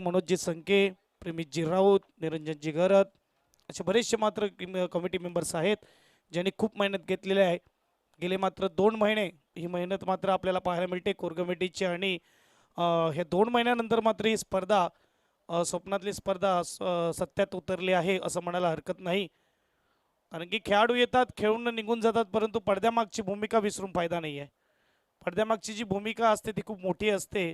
मनोजजी संके, प्रेमितजी राऊत, निरंजनजी गरत असे बरेचसे मात्र कमिटी मेंबर्स आहेत ज्यांनी खूप मेहनत घेतलेली आहे. गेले मात्र 2 महिने ही मेहनत मात्र आपल्याला पाहायला मिळते कोर कमिटीची. आणि हे 2 महिन्यानंतर मात्र ही स्पर्धा स्वप्नातली स्पर्धा सत्यात उतरली आहे असं म्हणायला हरकत नाही. कारण की खेळाडू येतात, खेळून निघून जातात, परंतु पडद्यामागची भूमिका विसरून फायदा नाही आहे. पडद्यामागची जी भूमिका असते ती खूप मोठी असते.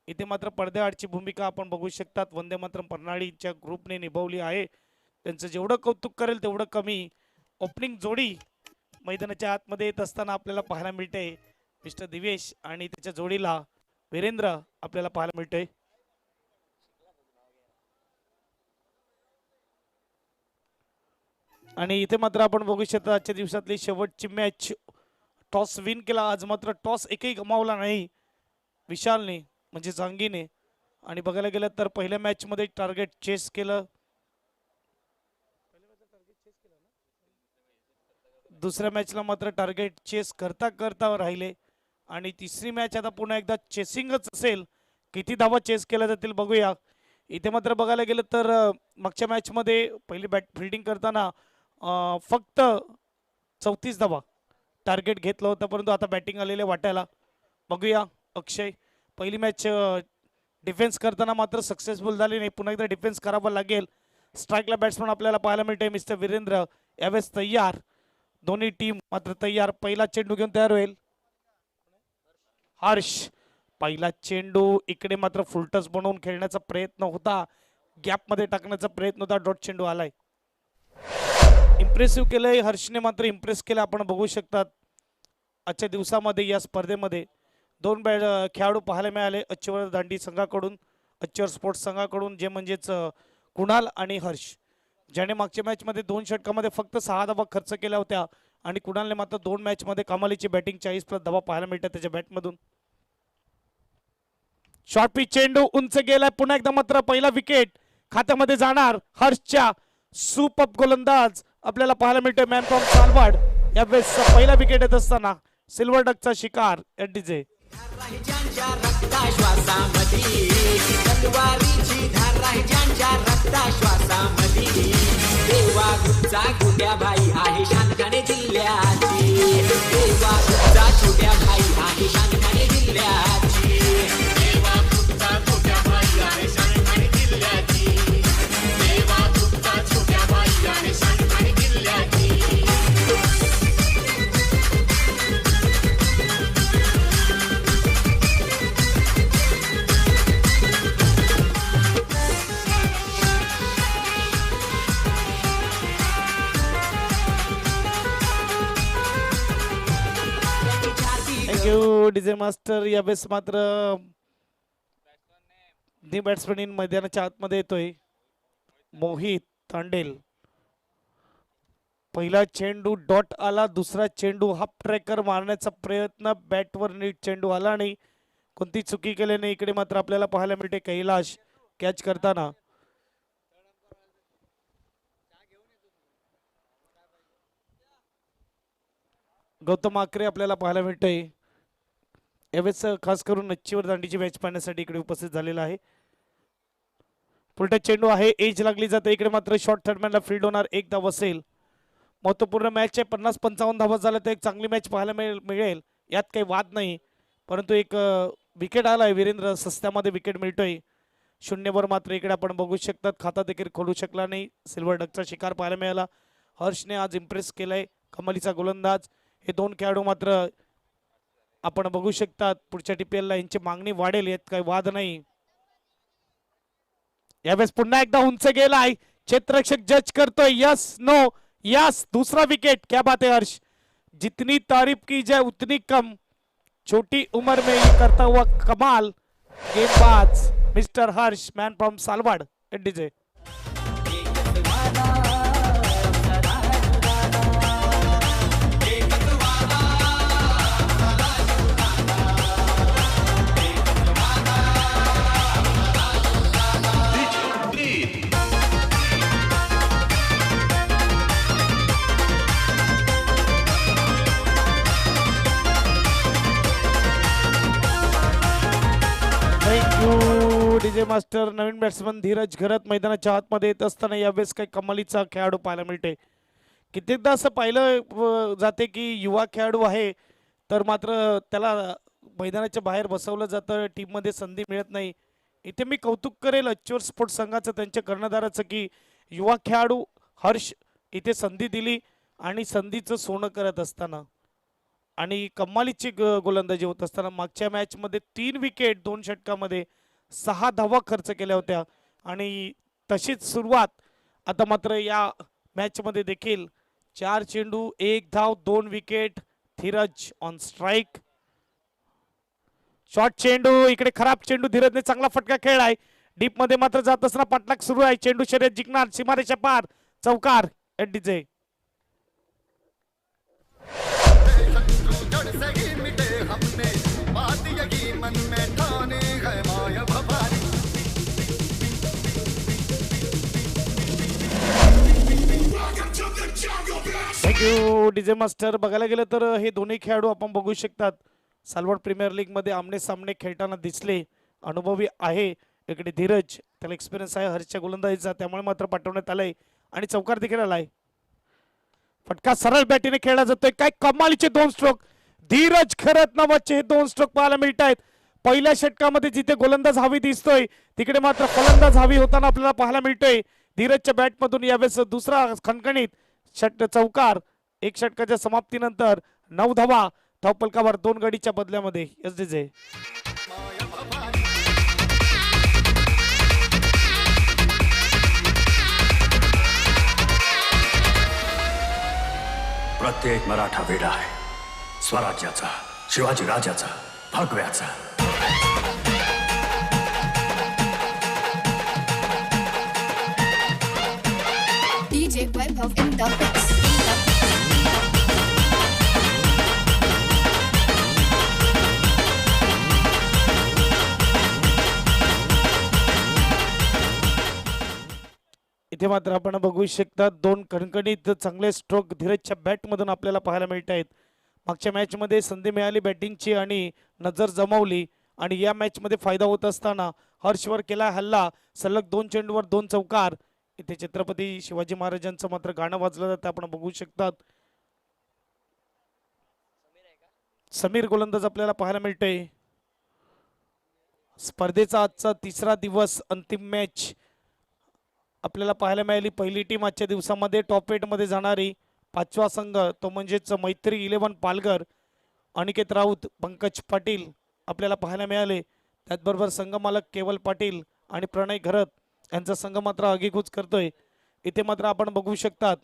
इथे मात्र पडद्याआडची भूमिका आपण बघू शकतात वंदे मातरम प्रणालीच्या ग्रुपने निभावली आहे. त्यांचं जेवढं कौतुक करेल तेवढं कमी. ओपनिंग जोडी मैदानाच्या आतमध्ये येत असताना आपल्याला पाहायला मिळते मिस्टर दिवेश आणि त्याच्या जोडीला वीरेंद्र आपल्याला पाहायला मिळतोय. आणि इथे मात्र आपण बघू शकता आजच्या दिवसातली शेवटची मॅच. टॉस विन केला आज, मात्र टॉस एकही गमावला नाही विशालने म्हणजे जांगीने. आणि बघायला गेलं तर पहिल्या मॅच मध्ये टार्गेट चेस केलं, दुसऱ्या मॅचला मात्र टार्गेट चेस करता करता राहिले. आणि तिसरी मॅच आता पुन्हा एकदा चेसिंगच असेल. किती धावा चेस केल्या जातील बघूया. इथे मात्र बघायला गेलं तर मागच्या मॅच मध्ये पहिली फिल्डिंग करताना फक्त 34 धावा टार्गेट घेतलं होतं, परंतु आता बॅटिंग आलेले वाटायला. बघूया अक्षय, पहिली मॅच डिफेन्स करताना मात्र सक्सेसफुल झाली नाही, पुन्हा एकदा डिफेन्स करावा लागेल. स्ट्राईकला बॅट्समन आपल्याला पाहायला मिळते मिस्टर वीरेंद्र यावेळेस तयार. दोन्ही टीम मात्र तयार. पहिला चेंडू घेऊन तयार होईल हर्ष. पहिला चेंडू इकडे मात्र फुलटस बनवून खेळण्याचा प्रयत्न होता, गॅपमध्ये टाकण्याचा प्रयत्न होता, डॉट चेंडू आलाय. इम्प्रेसिव्ह केलंय हर्षने, मात्र इम्प्रेस केलं आपण बघू शकतात. आजच्या दिवसामध्ये या स्पर्धेमध्ये 2 खेळाडू पाहायला मिळाले अच्चीवर दांडी संघाकडून, अच्चीवर स्पोर्ट्स संघाकडून, जे म्हणजेच कुणाल आणि हर्ष, ज्याने मागच्या मॅचमध्ये 2 षटकामध्ये फक्त 6 धावा खर्च केल्या होत्या. आणि कुणालने मात्र 2 मॅचमध्ये कमालीची बॅटिंग 40+ धावा पाहायला मिळतात त्याच्या बॅटमधून. शॉर्ट पिच चेंडू उंच गेलाय, पुन्हा एकदा मात्र पहिला विकेट खात्यामध्ये जाणार हर्षच्या. सुपर गोलंदाज आपल्याला पाहायला मिळतोय मॅन फ्रॉम सालवाड. यावेळेस पहिला विकेट येत असताना सिल्वर डकचा शिकार एडीजे. छोट्या भाई आहे शानखाने जिल्ह्याची, छोट्या भाई आहे शानखाने जिल्ह्याची, छोट्या भाई आहे शानखाने जिल्ह्याची, छोट्या भाई आहे शानखाने जिल्ह्याची. Thank you DJ master. यावेळेस मात्र बॅट्समॅन इन मैदानाच्या आतमध्ये येतोय मोहित तांडेल. पहिला चेंडू डॉट आला, दुसरा चेंडू हाफ ट्रॅकर मारण्याचा प्रयत्न, बॅटवर नीट चेंडू आला नाही, कोणती चुकी केल्याने इकडे मात्र आपल्याला पाहायला मिळते कैलाश कॅच करताना. गौतम आकरे आपल्याला पाहायला मिळतोय यावेळेस खास करून नच्चीवर दांडीची मॅच पाहण्यासाठी इकडे उपस्थित झालेला आहे. पुलटा चेंडू आहे, एज लागली जाते, इकडे मात्र शॉर्ट थर्डमॅनला फील्ड होणार, 1 धाव असेल. महत्वपूर्ण मॅच आहे, 50-55 धावा झाल्या तर एक चांगली मॅच पाहायला मिळेल, यात काही वाद नाही. परंतु एक विकेट आलाय वीरेंद्र, सस्त्यामध्ये विकेट मिळतोय. 0 मात्र इकडे आपण बघू शकतात खाता देखील खोलू शकला नाही. सिल्वर डकचा शिकार पाहायला मिळाला. हर्षने आज इम्प्रेस केलाय, कमालीचा गोलंदाज. हे 2 खेळाडू मात्र आपण बघू शकतात पुढच्या टीपीएलला यांची मागणी वाढेल, यात काही वाद नाही. यावेळेस पुन्हा एकदा उंच गेलाय, क्षेत्ररक्षक जज करतोय, यस नो यस, दूसरा विकेट. क्या बात है हर्ष, जितनी तारीफ की जाए उतनी कम. छोटी उम्र में ये करता हुआ कमाल गेंदबाज mister Harsh, man from Salwad ADJ. Thank you DJ master. Master Naveen batsman Dheeraj Gharat मैदानाच्या आतमध्ये येत असताना यावेळेस काही कमालीचा खेळाडू पाहायला मिळते. कित्येकदा असं पाहिलं जाते की युवा खेळाडू आहे तर मात्र त्याला मैदानाच्या बाहेर बसवलं जातं, टीममध्ये संधी मिळत नाही. इथे मी कौतुक करेल अच्युअर स्पोर्ट्स संघाचं, त्यांच्या कर्णधाराचं की युवा खेळाडू हर्ष इथे संधी दिली आणि संधीचं सोनं करत असताना आणि कमालीची गोलंदाजी होत असताना मागच्या मॅचमध्ये 3 विकेट 2 षटकामध्ये 6 धावा खर्च केल्या होत्या आणि तशीच सुरुवात आता मात्र या मॅचमध्ये देखील 4 चेंडू 1 धाव 2 wicket. Dheeraj on strike. Short चेंडू इकडे खराब चेंडू. धीरजने चांगला फटका खेळलाय. डीप मध्ये मात्र जात असताना पाठलाग सुरू आहे. चेंडू शर्यत जिंकणार सीमारेषा पार. चौकार एडीजे. Thank you DJ master. बघायला गेलं तर हे दोन्ही खेळाडू आपण बघू शकतात सालवड प्रीमियर लीग मध्ये आमने सामने खेळताना दिसले. अनुभवी आहे इकडे धीरज, त्याला एक्सपिरियन्स आहे हर्षच्या गोलंदाजीचा, त्यामुळे मात्र पाठवण्यात आलाय आणि चौकार देखील आलाय. फटका सरळ बॅटीने खेळला जातोय. काय कमालीचे 2 स्ट्रोक धीरज खरत नावाचे हे 2 स्ट्रोक पाहायला मिळत आहेत. पहिल्या षटकामध्ये जिथे गोलंदाज हवी दिसतोय तिकडे मात्र फलंदाज हवी होताना आपल्याला पाहायला मिळतोय. धीरजच्या बॅटमधून यावेळेस दुसरा खणखणीत चौकार. 1 षटकाच्या समाप्तीनंतर 9 धावा धावपलकावर 2 गडीच्या बदल्यामध्ये. एसडीजे प्रत्येक मराठा वेडा आहे स्वराज्याचा, शिवाजी राजाचा, भगव्याचा. DJ Webhoff in the mix. इथे मात्र आपण बघू शकता 2 कणकणीत चांगले स्ट्रोक धीरजच्या बॅटमधून आपल्याला पाहायला मिळत आहेत. मागच्या मॅचमध्ये संधी मिळाली बॅटिंगची आणि नजर जमवली आणि या मॅचमध्ये फायदा होत असताना हर्षवर केला हल्ला. सलग 2 चेंडूवर 2 चौकार. इथे छत्रपती शिवाजी महाराजांचं मात्र गाणं वाजलं जातं आपण बघू शकतात. समीर गोलंदाज आपल्याला पाहायला मिळतोय. स्पर्धेचा आजचा 3रा दिवस अंतिम मॅच आपल्याला पाहायला मिळाली. पहिली टीम आजच्या दिवसामध्ये टॉप 8 मध्ये जाणारी 5वा संघ तो म्हणजेच मैत्री 11 पालघर. अनिकेत राऊत, पंकज पाटील आपल्याला पाहायला मिळाले. त्याचबरोबर संघ मालक केवल पाटील आणि प्रणय घरत यांचा संघ मात्र आगीकूच करतोय. इथे मात्र आपण बघू शकतात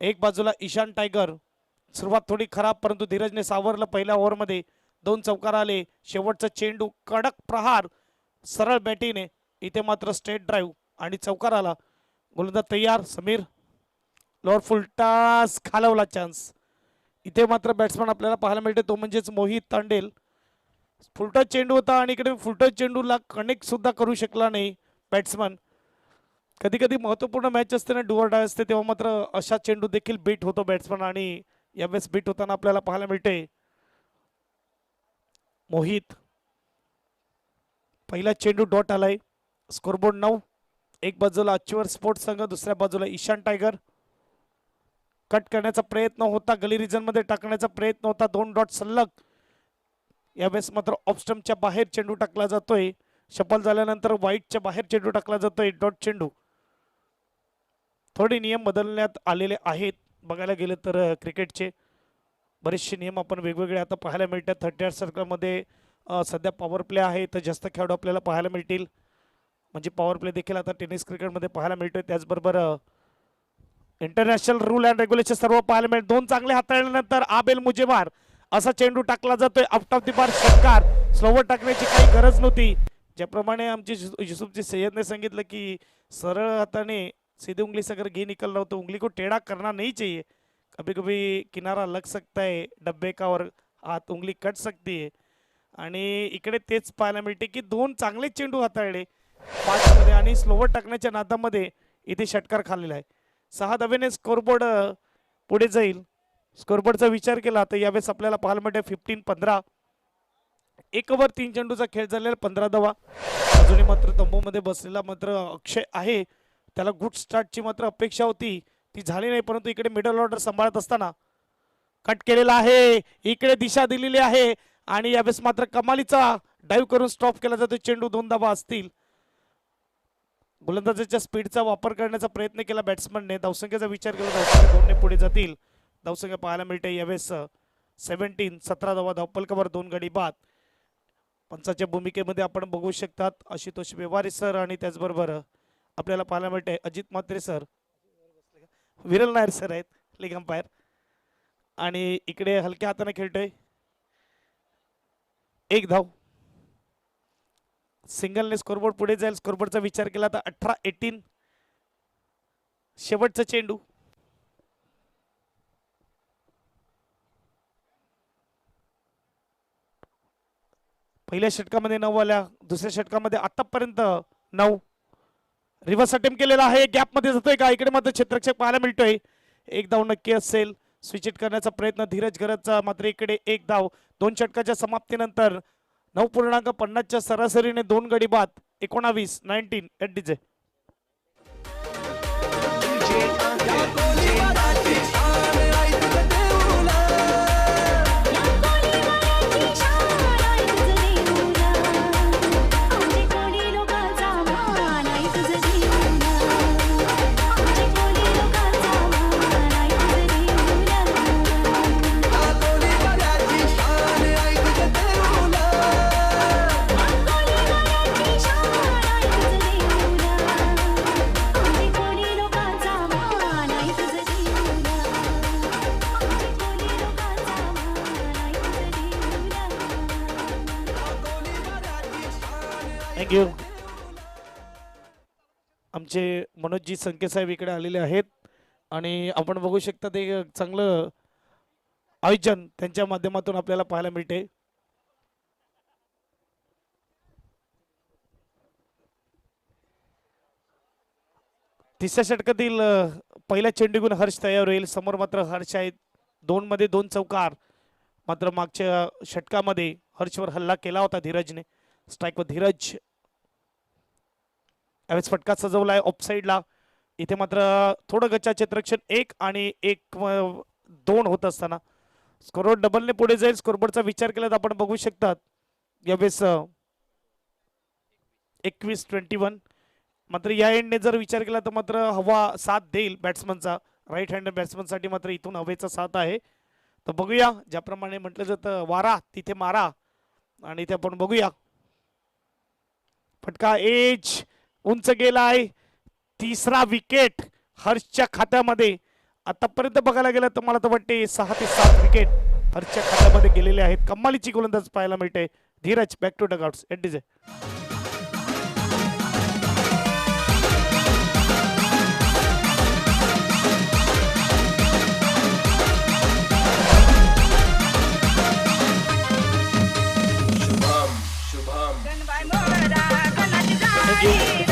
एक बाजूला ईशान टायगर. सुरुवात थोडी खराब परंतु धीरजने सावरलं. पहिल्या ओव्हरमध्ये 2 चौकार आले. शेवटचा चेंडू कडक प्रहार सरळ बॅटीने. इथे मात्र स्ट्रेट ड्राईव्ह आणि चौकार आला. गोलंदाज तयार. समीर लोअर फुलटास खालवला चान्स. इथे मात्र बॅट्समन आपल्याला पाहायला मिळते तो म्हणजेच मोहित तांडेल. फुलटच चेंडू होता आणि इकडे फुलटच चेंडूला कनेक्ट सुद्धा करू शकला नाही बॅट्समन. कधी कधी महत्त्वपूर्ण मॅच असते ना, डू ऑर डाय असते, तेव्हा मात्र अशा चेंडू देखील बीट होतो बॅट्समन आणि यावेळेस बीट होताना आपल्याला पाहायला मिळते. मोहित पहिला चेंडू डॉट आलाय. स्कोरबोर्ड 9. एक बाजूला अच्युअर स्पोर्ट्स संघ, दुसऱ्या बाजूला ईशान टायगर. कट करण्याचा प्रयत्न होता, गली रिजन मध्ये टाकण्याचा प्रयत्न होता. 2 डॉट सलग. यावेळेस मात्र ऑफस्टम्पच्या बाहेर चेंडू टाकला जातोय. शफल झाल्यानंतर वाईटच्या बाहेर चेंडू टाकला जातोय. डॉट चेंडू. थोडे नियम बदलण्यात आलेले आहेत. बघायला गेले तर क्रिकेटचे बरेचसे नियम आपण वेगवेगळे आता पाहायला मिळतात. 38 सर्कलमध्ये सध्या पॉवर प्ले आहे तर जास्त खेळाडू आपल्याला पाहायला मिळतील. म्हणजे पॉवर प्ले देखील आता टेनिस क्रिकेटमध्ये पाहायला मिळतोय. त्याचबरोबर इंटरनॅशनल रूल अँड रेग्युलेशन सर्व पाहायला मिळेल. 2 चांगले हाताळल्यानंतर आबेल मुजेबार असा चेंडू टाकला जातोय. आउट ऑफ द बार षटकार. स्लोवर टाकण्याची काही गरज नव्हती. ज्याप्रमाणे आमचे युसुफजी सय्यदने सांगितलं की सरळ हाताने सीधी उंगली से अगर घी निकल रहा हो तो उंगली को टेढ़ा करना नहीं चाहिए. कभी कभी किनारा लग सकता है डब्बे का और हाथ उंगली कट सकती है. आणि इकडे तेच पाहायला मिळते की 2 चांगले चेंडू हाताळले 5 मध्ये आणि स्लोवर टाकण्याच्या नादामध्ये इथे षटकार खाल्लेला आहे. 6 धावेने स्कोरबोर्ड पुढे जाईल. स्कोरबोर्डचा विचार केला तर यावेळेस आपल्याला पाहायला मिळते 15-15. 1 ओव्हर 3 चेंडूचा खेळ झालेला 15 धावा. अजूनही मात्र तंबूमध्ये बसलेला मात्र अक्षय आहे, त्याला गुड स्टार्टची मात्र अपेक्षा होती, ती झाली नाही. परंतु इकडे मिडल ऑर्डर सांभाळत असताना कट केलेला आहे, इकडे दिशा दिलेली आहे आणि यावेळेस मात्र कमालीचा डाईव्ह करून स्टॉप केला जातो. चेंडू 2 धावा असतील. गोलंदाजाच्या स्पीडचा वापर करण्याचा प्रयत्न केला बॅट्समनने. धावसंख्येचा विचार केला, धावसंख्या 2 ने पुढे जातील. धावसंख्या पाहायला मिळते यावेळेस 17 धावा धावपलकावर 2 गडी बाद. पंचाच्या भूमिकेमध्ये आपण बघू शकतात आशुतोष व्यवहारे सर आणि त्याचबरोबर आपल्याला पाहायला मिळते अजित म्हात्रे सर, विरल नायर सर आहेत लेग अंपायर. आणि इकडे हलक्या हाताने खेळतोय. 1 धाव. सिंगलने स्कोरबोर्ड पुढे जाईल. स्कोरबोर्डचा विचार केला तर 18-18. शेवटचा चेंडू. पहिल्या षटकामध्ये 9 आल्या, दुसऱ्या षटकामध्ये आतापर्यंत 9. रिव्हर्स अटेम्प्ट केलेला आहे, गॅप मध्ये जातोय का? इकडे मात्र क्षेत्ररक्षक पाहायला मिळतोय. 1 धाव नक्की असेल. स्विच हिट करण्याचा प्रयत्न धीरज गरजचा, मात्र इकडे 1 धाव. 2 षटकाच्या समाप्तीनंतर 9.50च्या सरासरीने 2 गडी बाद. 19 एट डीजे. थँक्यू. आमचे मनोजजी संके साहेब इकडे आलेले आहेत आणि आपण बघू शकता ते चांगलं आयोजन त्यांच्या माध्यमातून आपल्याला पाहायला मिळते. तिसऱ्या षटकातील पहिल्या चेंडूतून हर्ष तयार होईल. समोर मात्र हर्ष आहेत. 2 मध्ये 2 चौकार. मात्र मागच्या षटकामध्ये हर्षवर हल्ला केला होता धीरजने. स्ट्राईकवर धीरज. यावेळेस फटका सजवलाय ऑफसाईडला. इथे मात्र थोडं गच्चा क्षेत्ररक्षण 1 आणि 1-2 होत असताना स्कोरबोर्ड डबलने पुढे जाईल. स्कोरबोर्डचा विचार केला तर आपण बघू शकतात यावेळेस 21-21. मात्र या एंडने जर विचार केला तर मात्र हवा साथ देईल बॅट्समनचा. राईट हँड बॅट्समनसाठी मात्र इथून हवेचा साथ आहे. तर बघूया, ज्याप्रमाणे म्हटलं जातं वारा तिथे मारा, आणि इथे आपण बघूया फटका एज उंच गेलाय. 3रा विकेट हर्षच्या खात्यामध्ये. आतापर्यंत बघायला गेलं तर मला तर वाटते 6 ते 7 विकेट हर्षच्या खात्यामध्ये गेलेले आहेत. कमालीची गोलंदाज पाहायला मिळते. Dheeraj back to dugouts at DJ.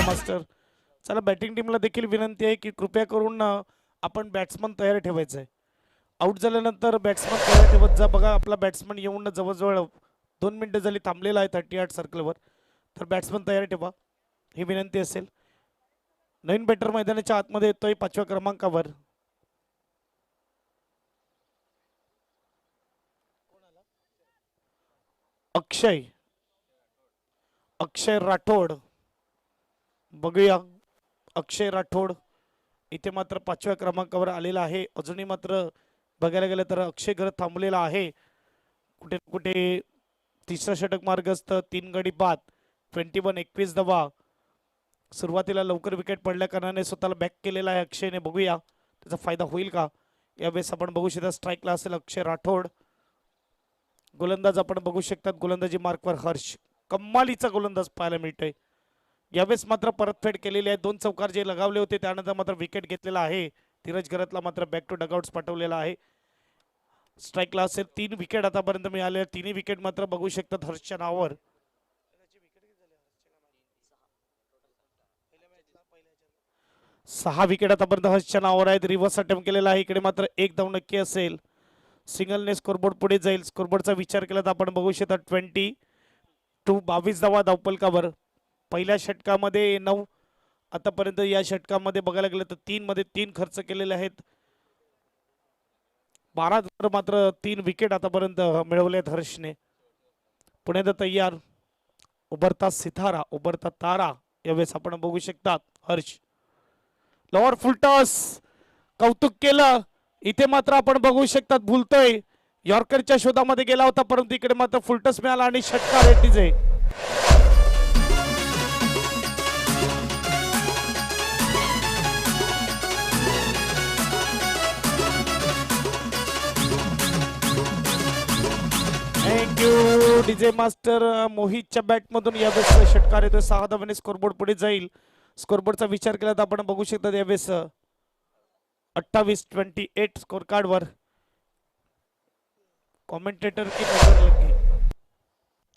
Master, चला बॅटिंग टीमला देखील विनंती आहे की कृपया करून आपण बॅट्समन तयार ठेवायचं आहे. आउट झाल्यानंतर बॅट्समन तयार ठेवत जा. बघा आपला बॅट्समन येऊन जवळजवळ 2 मिनिटं झाली थांबलेला आहे 38 सर्कलवर. तर बॅट्समन तयार ठेवा ही विनंती असेल. नवीन बॅटर मैदानाच्या आतमध्ये येतोय 5व्या क्रमांकावर. अक्षय राठोड. बघूया अक्षय राठोड इथे मात्र 5व्या क्रमांकावर आलेला आहे. अजूनही मात्र बघायला गेलं तर अक्षय घरात थांबलेला आहे. कुठे कुठे 3रा षटक मार्गस्थ. 3 गडी बाद. 21 धावा. सुरुवातीला लवकर विकेट पडल्या कारणाने स्वतःला बॅक केलेला आहे अक्षयने. बघूया त्याचा फायदा होईल का. यावेळेस आपण बघू शकता स्ट्राईकला असेल अक्षय राठोड. गोलंदाज आपण बघू शकतात गोलंदाजी मार्कवर हर्ष. कमालीचा गोलंदाज पाहायला मिळतोय. यावेळेस मात्र परतफेड केलेली आहे. 2 चौकार जे लगावले होते त्यानंतर मात्र विकेट घेतलेला आहे. धीरज गरतला मात्र बॅक टू डगआउट्स पाठवलेला आहे. स्ट्राईकला असेल. 3 विकेट आतापर्यंत मिळाले. 3ही विकेट मात्र बघू शकतात हर्षच्या नावावर. 6 विकेट आतापर्यंत हर्षच्या नावावर आहेत. रिव्हर्स अटेम्प्ट केलेला आहे. इकडे मात्र 1 धाव नक्की असेल. सिंगलने स्कोरबोर्ड पुढे जाईल. स्कोरबोर्डचा विचार केला तर आपण बघू शकता टू 22 धावा धावपलकावर. पहिल्या षटकामध्ये 9, आतापर्यंत या षटकामध्ये बघायला गेलं तर 3 मध्ये 3 खर्च केलेले आहेत. 12 मात्र 3 विकेट आतापर्यंत मिळवले आहेत हर्षने. पुण्यात तयार, उभरता सितारा, उभरता तारा यावेळेस आपण बघू शकतात. हर्ष लॉवर फुलटॉस, कौतुक केलं. इथे मात्र आपण बघू शकतात भूलतोय. यॉर्करच्या शोधामध्ये गेला होता परंतु इकडे मात्र फुलटॉस मिळाला आणि षटकार रेड्डीचे. Thank you DJ master. मोहितच्या बॅटमधून यावेळेस षटकार येतोय. 6 धावांनी स्कोरबोर्ड पुढे जाईल. स्कोरबोर्डचा विचार केला तर आपण बघू शकता यावेळेस 28-28 स्कोर कार्डवर. कॉमेंटेटर की नजर लगी,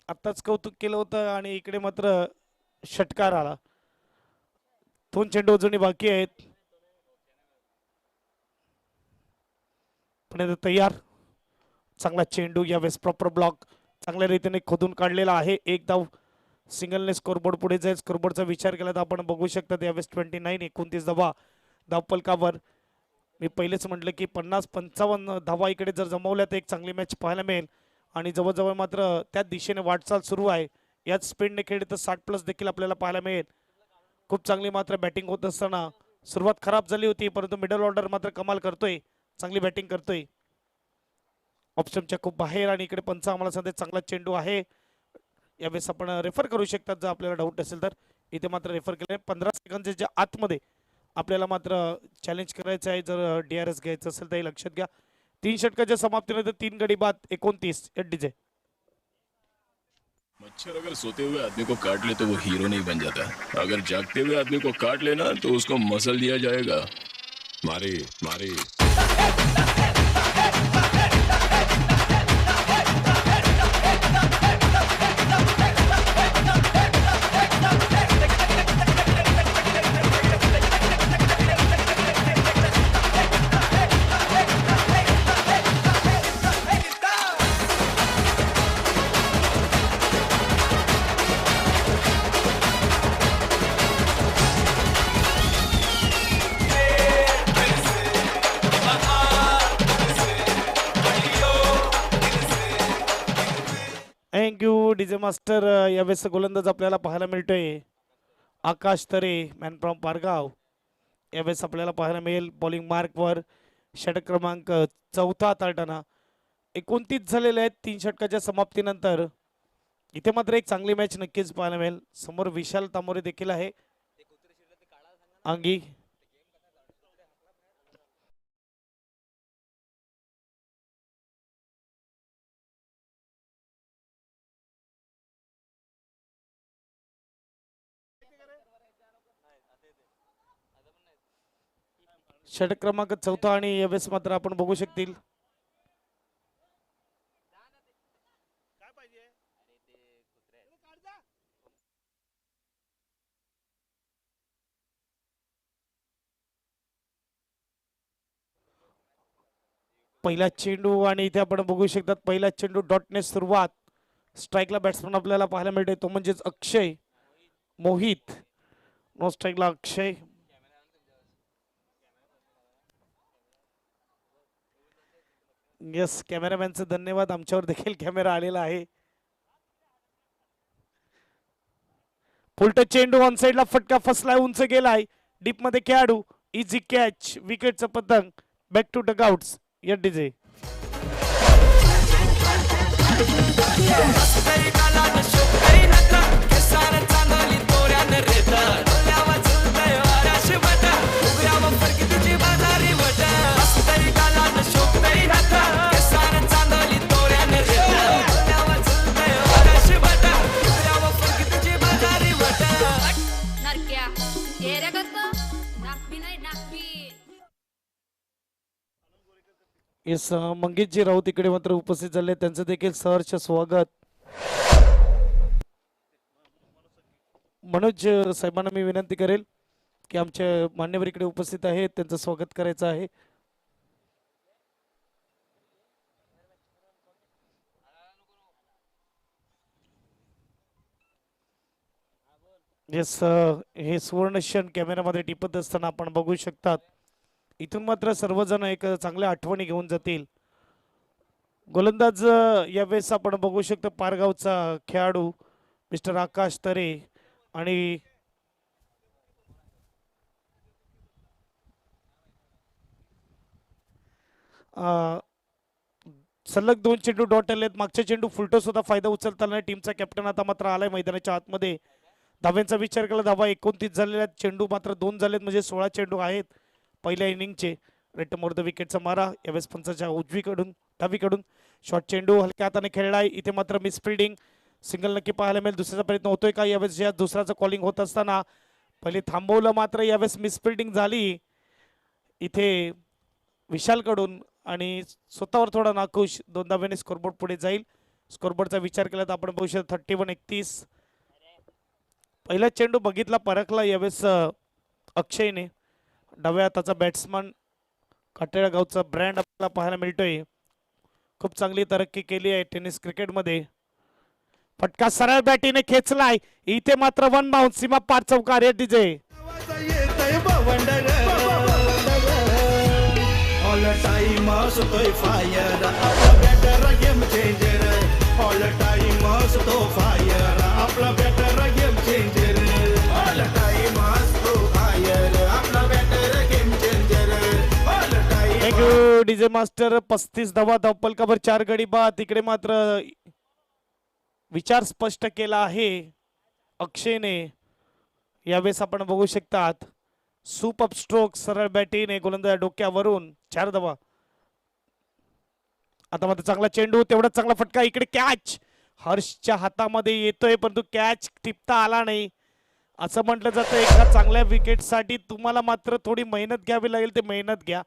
आत्ताच कौतुक केलं होतं आणि इकडे मात्र षटकार आला. 2 चेंडू अजूनही बाकी आहेत. पुणे तयार, चांगला चेंडू यावेळेस प्रॉपर ब्लॉक चांगल्या रीतीने खोदून काढलेला आहे. 1 धाव सिंगलने स्कोरबोर्ड पुढे जाईल. स्कोरबोर्डचा विचार केला तर आपण बघू शकता यावेळेस 29-29 धावा धावपलकावर. मी पहिलेच म्हटलं की 50-55 धावा इकडे जर जमवल्या तर एक चांगली मॅच पाहायला मिळेल आणि जवळजवळ मात्र त्या दिशेने वाटचाल सुरू आहे. याच स्पीडने खेळले तर 60+ देखील आपल्याला पाहायला मिळेल. खूप चांगली मात्र बॅटिंग होत असताना सुरुवात खराब झाली होती परंतु मिडल ऑर्डर मात्र कमाल करतोय, चांगली बॅटिंग करतोय. ऑप्शनच्या खूप बाहेर आणि इकडे पंच आम्हाला सध्या चांगला चेंडू आहे. यावेळेस आपण रेफर करू शकतात जर आपल्याला डाऊट असेल तर. इथे मात्र रेफर केले 15 सेकंदच्या आतमध्ये आपल्याला मात्र चॅलेंज करायचं आहे. जर DRS घ्यायचं असेल तर हे लक्षात घ्या. 3 षटकाच्या समाप्तीनंतर 3 गडी बाद 29 डीजे. मच्छर अगर सोते हुए आदमी को काट ले तो वो हीरो नहीं बन जाता. अगर जागते हुए आदमी को काट लेना तो उसको मसल दिया जाएगा. मारे मारे. Thank you DJ master. यावेळेस गोलंदाज आपल्याला पाहायला मिळतोय आकाश तरे, मॅन फ्रॉम पारगाव. यावेळेस आपल्याला पाहायला मिळेल बॉलिंग मार्कवर. षटक क्रमांक 4 तारटाना 29 झालेले आहेत 3 षटकाच्या समाप्तीनंतर. इथे मात्र एक चांगली मॅच नक्कीच पाहायला मिळेल. समोर विशाल तामोरे देखील आहे अंगी. षटक क्रमांक 4 आणि यावेळेस मात्र आपण बघू शकतील पहिला चेंडू आणि इथे आपण बघू शकतात पहिला चेंडू डॉटने सुरुवात. स्ट्राईकला बॅट्समन आपल्याला पाहायला मिळते तो म्हणजेच अक्षय. मोहित नो स्ट्राईकला अक्षय. यस, कॅमेरामॅनचे धन्यवाद. आमच्यावर देखील कॅमेरा आलेला आहे. फुलटच चेंडू ऑन साइडला फटका फसलाय, उंच गेलाय. डीप मध्ये खेळाडू, इझी कॅच, विकेटचं पतंग. Back to dugouts. या डीजे नरक्या एरिया कसं नागवी नाही नागवी. येस, मंगेशजी राऊत इकडे मात्र उपस्थित झाले, त्यांचं देखील सहर्ष स्वागत. मनोज साहेबांना मी विनंती करेल की आमचे मान्यवर इकडे उपस्थित आहेत, त्यांचं स्वागत करायचं आहे. येस हे सुवर्ण क्षण कॅमेऱ्यामध्ये टिपत असताना आपण बघू शकतात. इथून मात्र सर्वजण एक चांगल्या आठवणी घेऊन जातील. गोलंदाज यावेळेस आपण बघू शकतो पारगावचा खेळाडू मिस्टर आकाश तरे आणि सलग 2 चेंडू डॉट आलेत. मागच्या चेंडू फुलटो सुद्धा फायदा उचलताना टीमचा कॅप्टन आता मात्र आलाय मैदानाच्या आतमध्ये. धाव्यांचा विचार केला धावा 29 झालेल्या आहेत. चेंडू मात्र 2 झालेत म्हणजे 16 चेंडू आहेत पहिल्या इनिंगचे. रेट मोर द विकेटचा मारा यावेळेस पंचाच्या उजवीकडून डावीकडून शॉर्ट चेंडू हलक्या हाताने खेळलाय. इथे मात्र मिसफिल्डिंग सिंगल नक्की पाहायला मिळेल. दुसऱ्याचा प्रयत्न होतोय का यावेळेस? या दुसऱ्याचं कॉलिंग होत असताना पहिले थांबवलं मात्र यावेळेस मिसफिल्डिंग झाली इथे विशालकडून आणि स्वतःवर थोडा नाखुश 2 धाव्याने स्कोरबोर्ड पुढे जाईल. स्कोरबोर्डचा विचार केला तर आपण बघू शकतो 31-31. पहिला चेंडू बघितला परखला यावेळेस अक्षयने. डाव्या हाताचा बॅट्समन काटेळा गावचा ब्रँड आपल्याला पाहायला मिळतोय. खूप चांगली तरक्की केली आहे टेनिस क्रिकेटमध्ये. फटका सरळ बॅटीने खेचलाय. इथे मात्र वन बाउंस सीमा पार चौकार आहे डीजे. ऑल टाइम असतोय फायर आपला batter game changer. All time असतो फायर आपला batter game changer. All time असतो फायर आपला batter game changer. All time thank you DJ master. 35 धावा धावपलकावर 4 गडी बाद. तिकडे मात्र विचार स्पष्ट केला आहे अक्षयने. यावेळेस आपण बघू शकतात सूप अप स्ट्रोक सरळ बॅटीने गोलंदाज डोक्यावरून 4 धावा. आता मात्र चांगला चेंडू तेवढा चांगला फटका. इकडे कॅच हर्षच्या हातामध्ये येतोय परंतु कॅच टिपता आला नाही. असं म्हटलं जातं एका चांगल्या विकेटसाठी तुम्हाला मात्र थोडी मेहनत घ्यावी लागेल. ते मेहनत घ्या.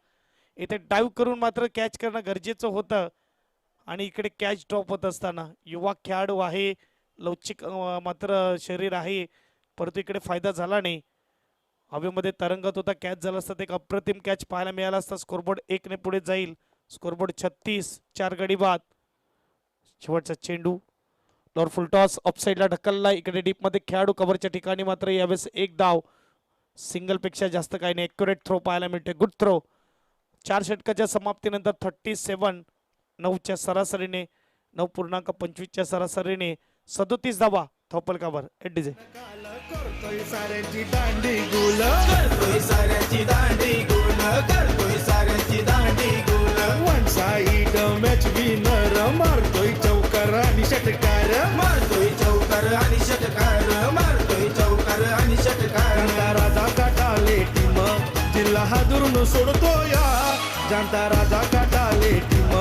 इथे डाईव्ह करून मात्र कॅच करणं गरजेचं होतं आणि इकडे कॅच ड्रॉप होत असताना युवा खेळाडू आहे. लवचिक मात्र शरीर आहे परंतु इकडे फायदा झाला नाही. हवेमध्ये तरंगत होता. कॅच झाला असता एक अप्रतिम कॅच पाहायला मिळाला असता. स्कोरबोर्ड 1 ने पुढे जाईल. स्कोरबोर्ड 36. 4 गडी बाद. शेवटचा चेंडू लॉर फुल टॉस ऑफसाईडला ढकलला. इकडे डीपमध्ये खेळाडू कव्हरच्या ठिकाणी मात्र यावेळेस 1 धाव. सिंगल पेक्षा जास्त काही नाही. ॲक्युरेट थ्रो पाहायला मिळते. Good throw. 4 षटकाच्या समाप्तीनंतर 37 9च्या सरासरीने 9.25च्या सरासरीने 37 धावा धावपलकावर एडीजे. करतोय साऱ्यांची दांडी गुल. करतोय साऱ्यांची दांडी गुल. करतोय साऱ्यांची दांडी गुल. वन साइड मॅच विनर मारतोय चौकार आणि षटकार. मारतोय चौकार आणि षटकार. मारतोय चौकार आणि षटकार. राजा काटाले टीम जिल्हा हादरून सोडतो या. जानता राजा काटाले टीम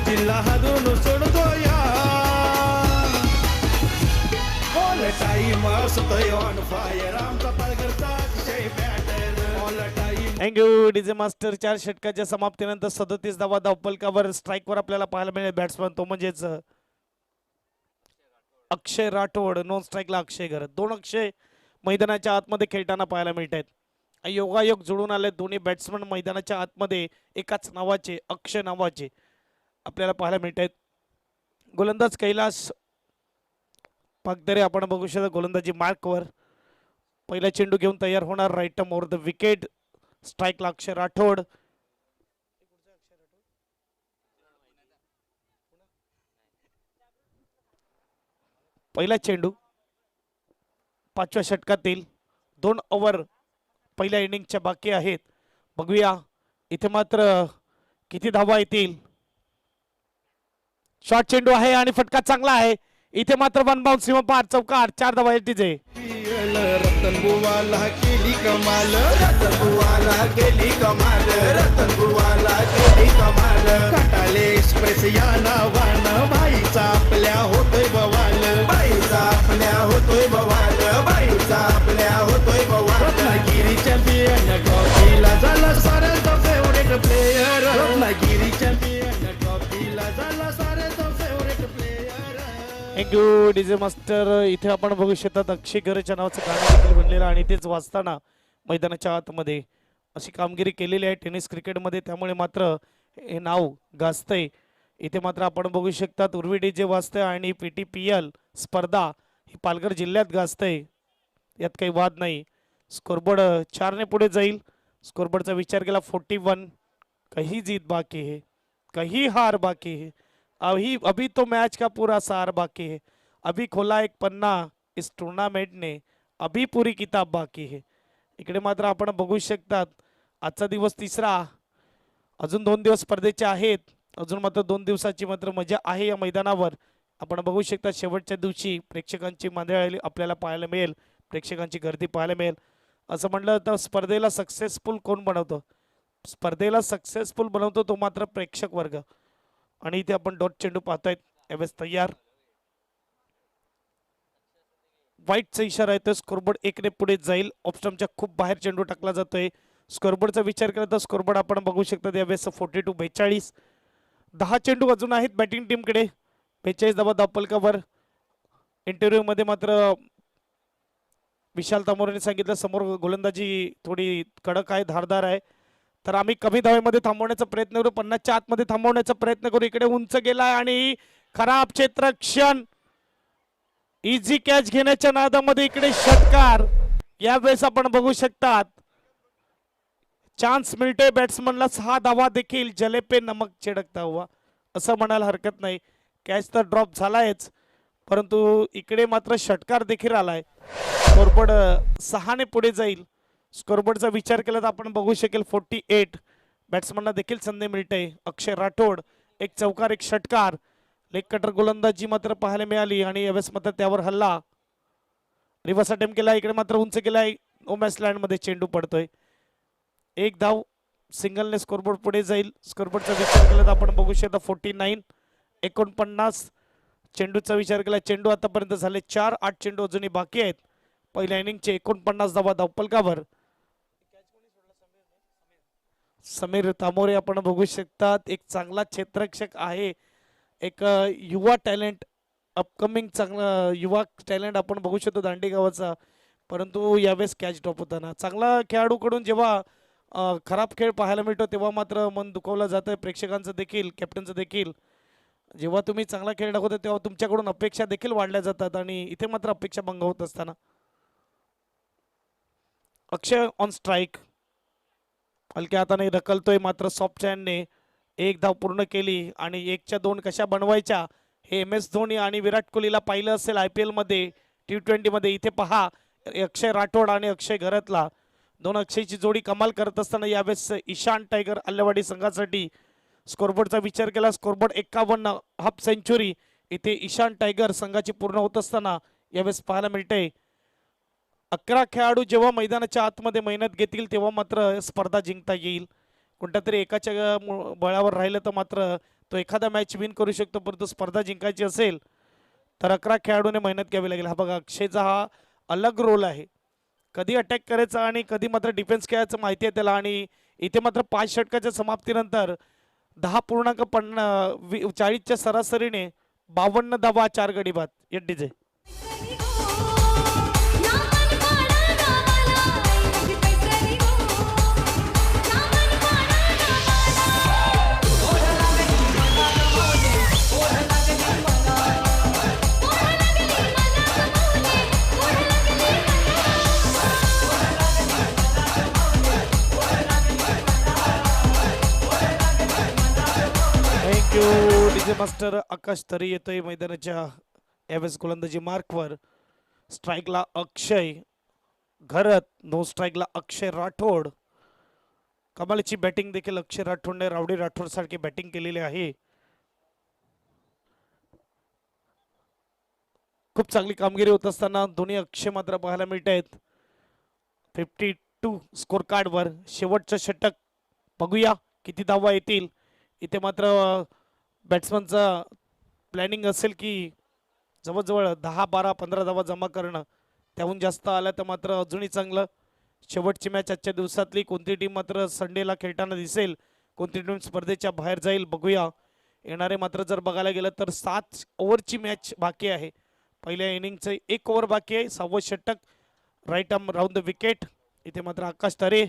जिल्हा हादरून सोडतो या. ऑल टाइम असतोय ऑन फायर आमचा पालघरचा अतिशय batter. All time thank you DJ master. 4 षटकाच्या समाप्तीनंतर 37 धावा धावपलकावर. स्ट्राईकवर आपल्याला पाहायला मिळेल बॅट्समन तो म्हणजेच अक्षय राठोड. नॉन स्ट्राईकला अक्षय घरत. 2 अक्षय मैदानाच्या आतमध्ये खेळताना पाहायला मिळत आहेत. योगायोग जुळून आले. दोन्ही बॅट्समन मैदानाच्या आतमध्ये एकाच नावाचे अक्षय नावाचे आपल्याला पाहायला मिळत आहेत. गोलंदाज कैलास पागदरे आपण बघू शकता गोलंदाजी मार्कवर. पहिला चेंडू घेऊन तयार होणार. Right more the wicket. स्ट्राईकला अक्षय राठोड. पहिला चेंडू 5व्या षटकातील 2 ओव्हर पहिल्या इनिंगच्या बाकी आहेत. बघूया इथे मात्र किती धावा येतील. शॉर्ट चेंडू आहे आणि फटका चांगला आहे. इथे मात्र वन बाउंस सीमा पार चौकार. 4 धावा एटीजे. रतन बुवाला केली कमाल. रतन बुवाला केली कमाल. रतन बुवाला केली कमाल. काटाले एक्सप्रेस या नावानं बाईचा आपल्या होतोय बवाल. बाईचा आपल्या होतोय बवाल. बाईचा आपल्या होतोय बवाल. रत्नागिरी चॅम्पियन ट्रॉफीला झाला साऱ्यांचा फेवरेट प्लेयर. रत्नागिरी चॅम्पियन ट्रॉफीला झाला साऱ्यांचा favourite player. Thank you DJ master. इथे आपण बघू शकतात अक्षय घरच्या नावाचं गाणं देखील बनलेलं आणि तेच वाचताना मैदानाच्या आतमध्ये अशी कामगिरी केलेली आहे टेनिस क्रिकेटमध्ये. त्यामुळे मात्र हे नाव गाजतंय. इथे मात्र आपण बघू शकतात उर्वी डीजे वाजतंय आणि PTPL स्पर्धा ही पालघर जिल्ह्यात गाजतंय. यात काही वाद नाही. स्कोरबोर्ड 4 पुढे जाईल. स्कोरबोर्डचा विचार केला 41. कहीं जीत बाकी है, कहीं हार बाकी है, अभी तो मैच का पूरा सार बाकी है, अभी खोला एक पन्ना इस टूर्नामेंट ने, अभी पूरी किताब बाकी है. इकडे मात्र आपण बघू शकतात आजचा दिवस तिसरा, अजून 2 दिवस स्पर्धेचे आहेत. अजून मात्र 2 दिवसाची मात्र मजा आहे या मैदानावर. आपण बघू शकता शेवटच्या दिवशी प्रेक्षकांची मंडळी आपल्याला पाहायला मिळेल, प्रेक्षकांची गर्दी पाहायला मिळेल. असं म्हटलं तर स्पर्धेला सक्सेसफुल कोण बनवतो? स्पर्धेला सक्सेसफुल बनवतो तो मात्र प्रेक्षक वर्ग. आणि इथे आपण डॉट चेंडू पाहतायत. यावेळेस तयार, वाईटचा इशारा येतोय. स्कोरबोर्ड 1 पुढे जाईल. ऑफस्टम्पच्या खूप बाहेर चेंडू टाकला जातोय. स्कोरबोर्डचा विचार केला तर स्कोरबोर्ड आपण बघू शकता यावेळेस 42-42. 10 चेंडू अजून आहेत बॅटिंग टीमकडे. 42 धावा धावफलकावर. इंटरव्ह्यू मध्ये मात्र विशाल तामोरेने सांगितलं समोर गोलंदाजी थोडी कडक आहे, धारदार आहे, तर आम्ही कमी धावेमध्ये थांबवण्याचा प्रयत्न करू, 50च्या आतमध्ये थांबवण्याचा प्रयत्न करू. इकडे उंच गेलाय आणि खराब क्षेत्रक्षण. इझी कॅच घेण्याच्या नादामध्ये इकडे षटकार. यावेळेस आपण बघू शकतात चान्स मिळतोय बॅट्समनला. 6 धावा देखील जले पे नमक छिडकता हुआ असं म्हणायला हरकत नाही. कॅच तर ड्रॉप झालायच, परंतु इकडे मात्र षटकार देखील आलाय. स्कोरबोर्ड 6 पुढे जाईल. स्कोरबोर्डचा विचार केला तर आपण बघू शकेल 48. बॅट्समनला देखील संधी मिळते. अक्षय राठोड, एक चौकार एक षटकार. लेग कटर गोलंदाजी मात्र पाहायला मिळाली आणि यावेळेस मात्र त्यावर हल्ला. रिव्हर्स अटेम्प्ट केला. इकडे मात्र उंच केलाय. नो मॅच लँड मध्ये चेंडू पडतोय. 1 धाव सिंगलने स्कोरबोर्ड पुढे जाईल. स्कोरबोर्डचा विचार केला तर आपण बघू शकता 49. 49 चेंडूचा विचार केला. चेंडू आतापर्यंत झाले 4. 8 चेंडू अजूनही बाकी आहेत. पहिल्या इनिंगचे 49 धावा धावफलकावर. समीर तामोरे आपण बघू शकतात एक चांगला क्षेत्ररक्षक आहे. एक युवा टॅलेंट, अपकमिंग चांगला युवा टॅलेंट आपण बघू शकतो दांडी गावाचा. परंतु यावेळेस कॅच ड्रॉप होताना चांगला खेळाडूकडून जेव्हा खराब खेळ पाहायला मिळतो तेव्हा मात्र मन दुखावलं जातं प्रेक्षकांचं देखील, कॅप्टनचं देखील. जेव्हा तुम्ही चांगला खेळ दाखवता तेव्हा तुमच्याकडून अपेक्षा देखील वाढल्या जातात आणि इथे मात्र अपेक्षा भंग होत असताना. अक्षय ऑन स्ट्राईक. हलक्या हाताने ढकलतोय मात्र सॉफ्ट हँडने 1 धाव पूर्ण केली. आणि 1च्या 2 कशा बनवायच्या हे MS धोनी आणि विराट कोहलीला पाहिलं असेल IPL मध्ये, T20 मध्ये. इथे पहा अक्षय राठोड आणि अक्षय घरातला, 2 अक्षयची जोडी कमाल करत असताना यावेळेस ईशान टायगर अल्लेवाडी संघासाठी. स्कोरबोर्डचा विचार केला. स्कोरबोर्ड 51, हाफ सेंचुरी इथे ईशान टायगर संघाची पूर्ण होत असताना यावेळेस पाहायला मिळते. 11 खेळाडू जेव्हा मैदानाच्या आतमध्ये मेहनत घेतील तेव्हा मात्र स्पर्धा जिंकता येईल. कोणत्या तरी एकाच्या बळावर राहिलं तर मात्र तो एखादा मॅच विन करू शकतो, परंतु स्पर्धा जिंकायची असेल तर 11 खेळाडूने मेहनत घ्यावी लागेल. हा बघा अक्षयचा हा अलग रोल आहे. कधी अटॅक करायचा आणि कधी मात्र डिफेन्स खेळायचं माहिती आहे त्याला. आणि इथे मात्र 5 षटकाच्या समाप्तीनंतर 10.40च्या सरासरीने 52 धावा 4 गडी बाद. एडीजे डीजे मास्टर आकाश तरी येतोय मैदानाच्या यावेळेस गोलंदाजी मार्कवर. स्ट्राईकला अक्षय घरत, नो स्ट्राईकला अक्षय राठोड. कमालीची बॅटिंग देखील अक्षय राठोडने रावडी राठोड सारखी बॅटिंग केलेली आहे. खूप चांगली कामगिरी होत असताना दोन्ही अक्षय मात्र पाहायला मिळत आहेत. 52 स्कोर कार्डवर. शेवटचं षटक बघूया किती धावा येतील. इथे मात्र बॅट्समनचा प्लॅनिंग असेल की जवळजवळ 10, 12, 15 धावा जमा करणं. त्याहून जास्त आलं तर मात्र अजूनही चांगलं. शेवटची मॅच आजच्या दिवसातली. कोणती टीम मात्र संडेला खेळताना दिसेल, कोणती टीम स्पर्धेच्या बाहेर जाईल बघूया. येणारे मात्र जर बघायला गेलं तर 7 ओव्हरची मॅच बाकी आहे. पहिल्या इनिंगचं 1 ओव्हर बाकी आहे. 6वं षटक. Right arm round the wicket. इथे मात्र आकाश तरे.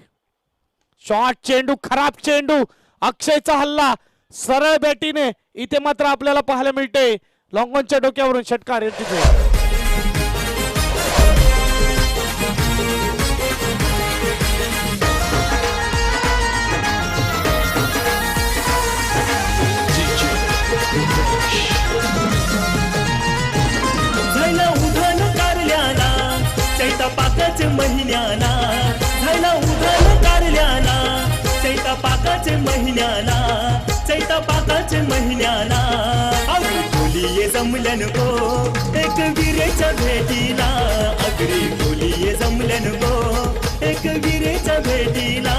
शॉर्ट चेंडू, खराब चेंडू. अक्षयचा हल्ला सरळ बॅटीने इथे मात्र आपल्याला पाहायला मिळते. लॉंगॉनच्या डोक्यावरून षटकार. महिन्याला चैता पाकाचे महिन्याला अगदी बोलिये जमलन गो एक विरेच्या भेटीला अगदी बोलिये जमलन गो एक विरेच्या भेटीला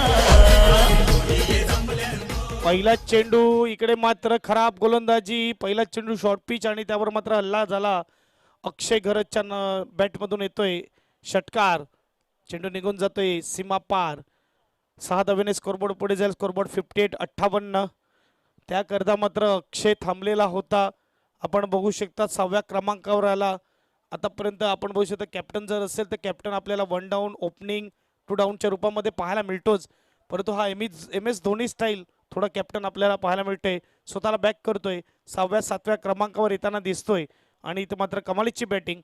पहिला चेंडू इकडे मात्र खराब गोलंदाजी पहिला चेंडू शॉर्ट पिच आणि त्यावर मात्र हल्ला झाला अक्षय घरतच्या बॅटमधून येतोय षटकार चेंडू निघून जातोय सीमा पार 6 धावेने स्कोरबोर्ड पुढे जाईल स्कोरबोर्ड 58-58 त्याकरता मात्र अक्षय थांबलेला होता आपण बघू शकता 6व्या क्रमांकावर आला आतापर्यंत आपण बघू शकता कॅप्टन जर असेल तर कॅप्टन आपल्याला 1 डाऊन ओपनिंग 2 डाऊनच्या रूपामध्ये पाहायला मिळतोच परंतु हा एम एस धोनी स्टाईल थोडा कॅप्टन आपल्याला पाहायला मिळतोय स्वतःला बॅक करतोय 6व्या 7व्या क्रमांकावर येताना दिसतोय आणि इथे मात्र कमालीची बॅटिंग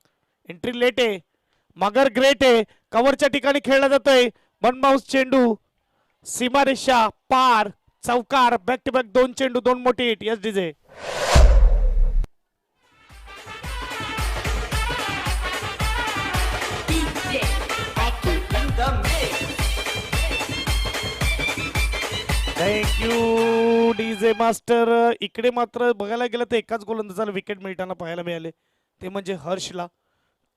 एंट्री लेट आहे मगर ग्रेट आहे कव्हरच्या ठिकाणी खेळला जातोय वन बाउन्स चेंडू सीमारेषा पार चौकार बॅक टू बॅक 2 चेंडू 2 मोठी hit yes DJ thank you DJ master इकडे मात्र बघायला गेलं तर एकाच गोलंदाजाला विकेट मिळताना पाहायला मिळाले ते म्हणजे हर्षला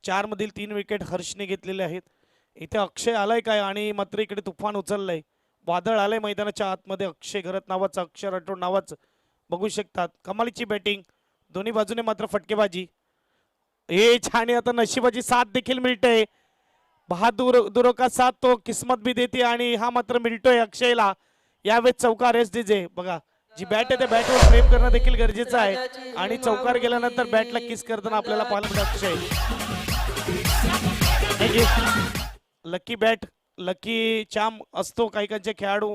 4 मधील 3 विकेट हर्षने घेतलेले आहेत इथे अक्षय आलाय काय आणि मात्र इकडे तुफान उचललंय वादळ आलंय मैदानाच्या आतमध्ये अक्षय घरत नावाचं अक्षर राठोड नावाचं बघू शकतात कमालीची बॅटिंग दोन्ही बाजूने मात्र फटकेबाजी हे छान आहे आता नशिबाची साथ देखील मिळते बहादुर का साथ तो किस्मत भी देते आणि हा मात्र मिळतोय अक्षयला यावेळेस चौकार एस डीजे बघा जी बॅट आहे त्या बॅटवर प्रेम करणं देखील गरजेचं आहे आणि चौकार गेल्यानंतर बॅटला किस करताना आपल्याला पाहायला मिळतं अक्षय लकी बॅट लकी चाम असतो काही काहींचे खेळाडू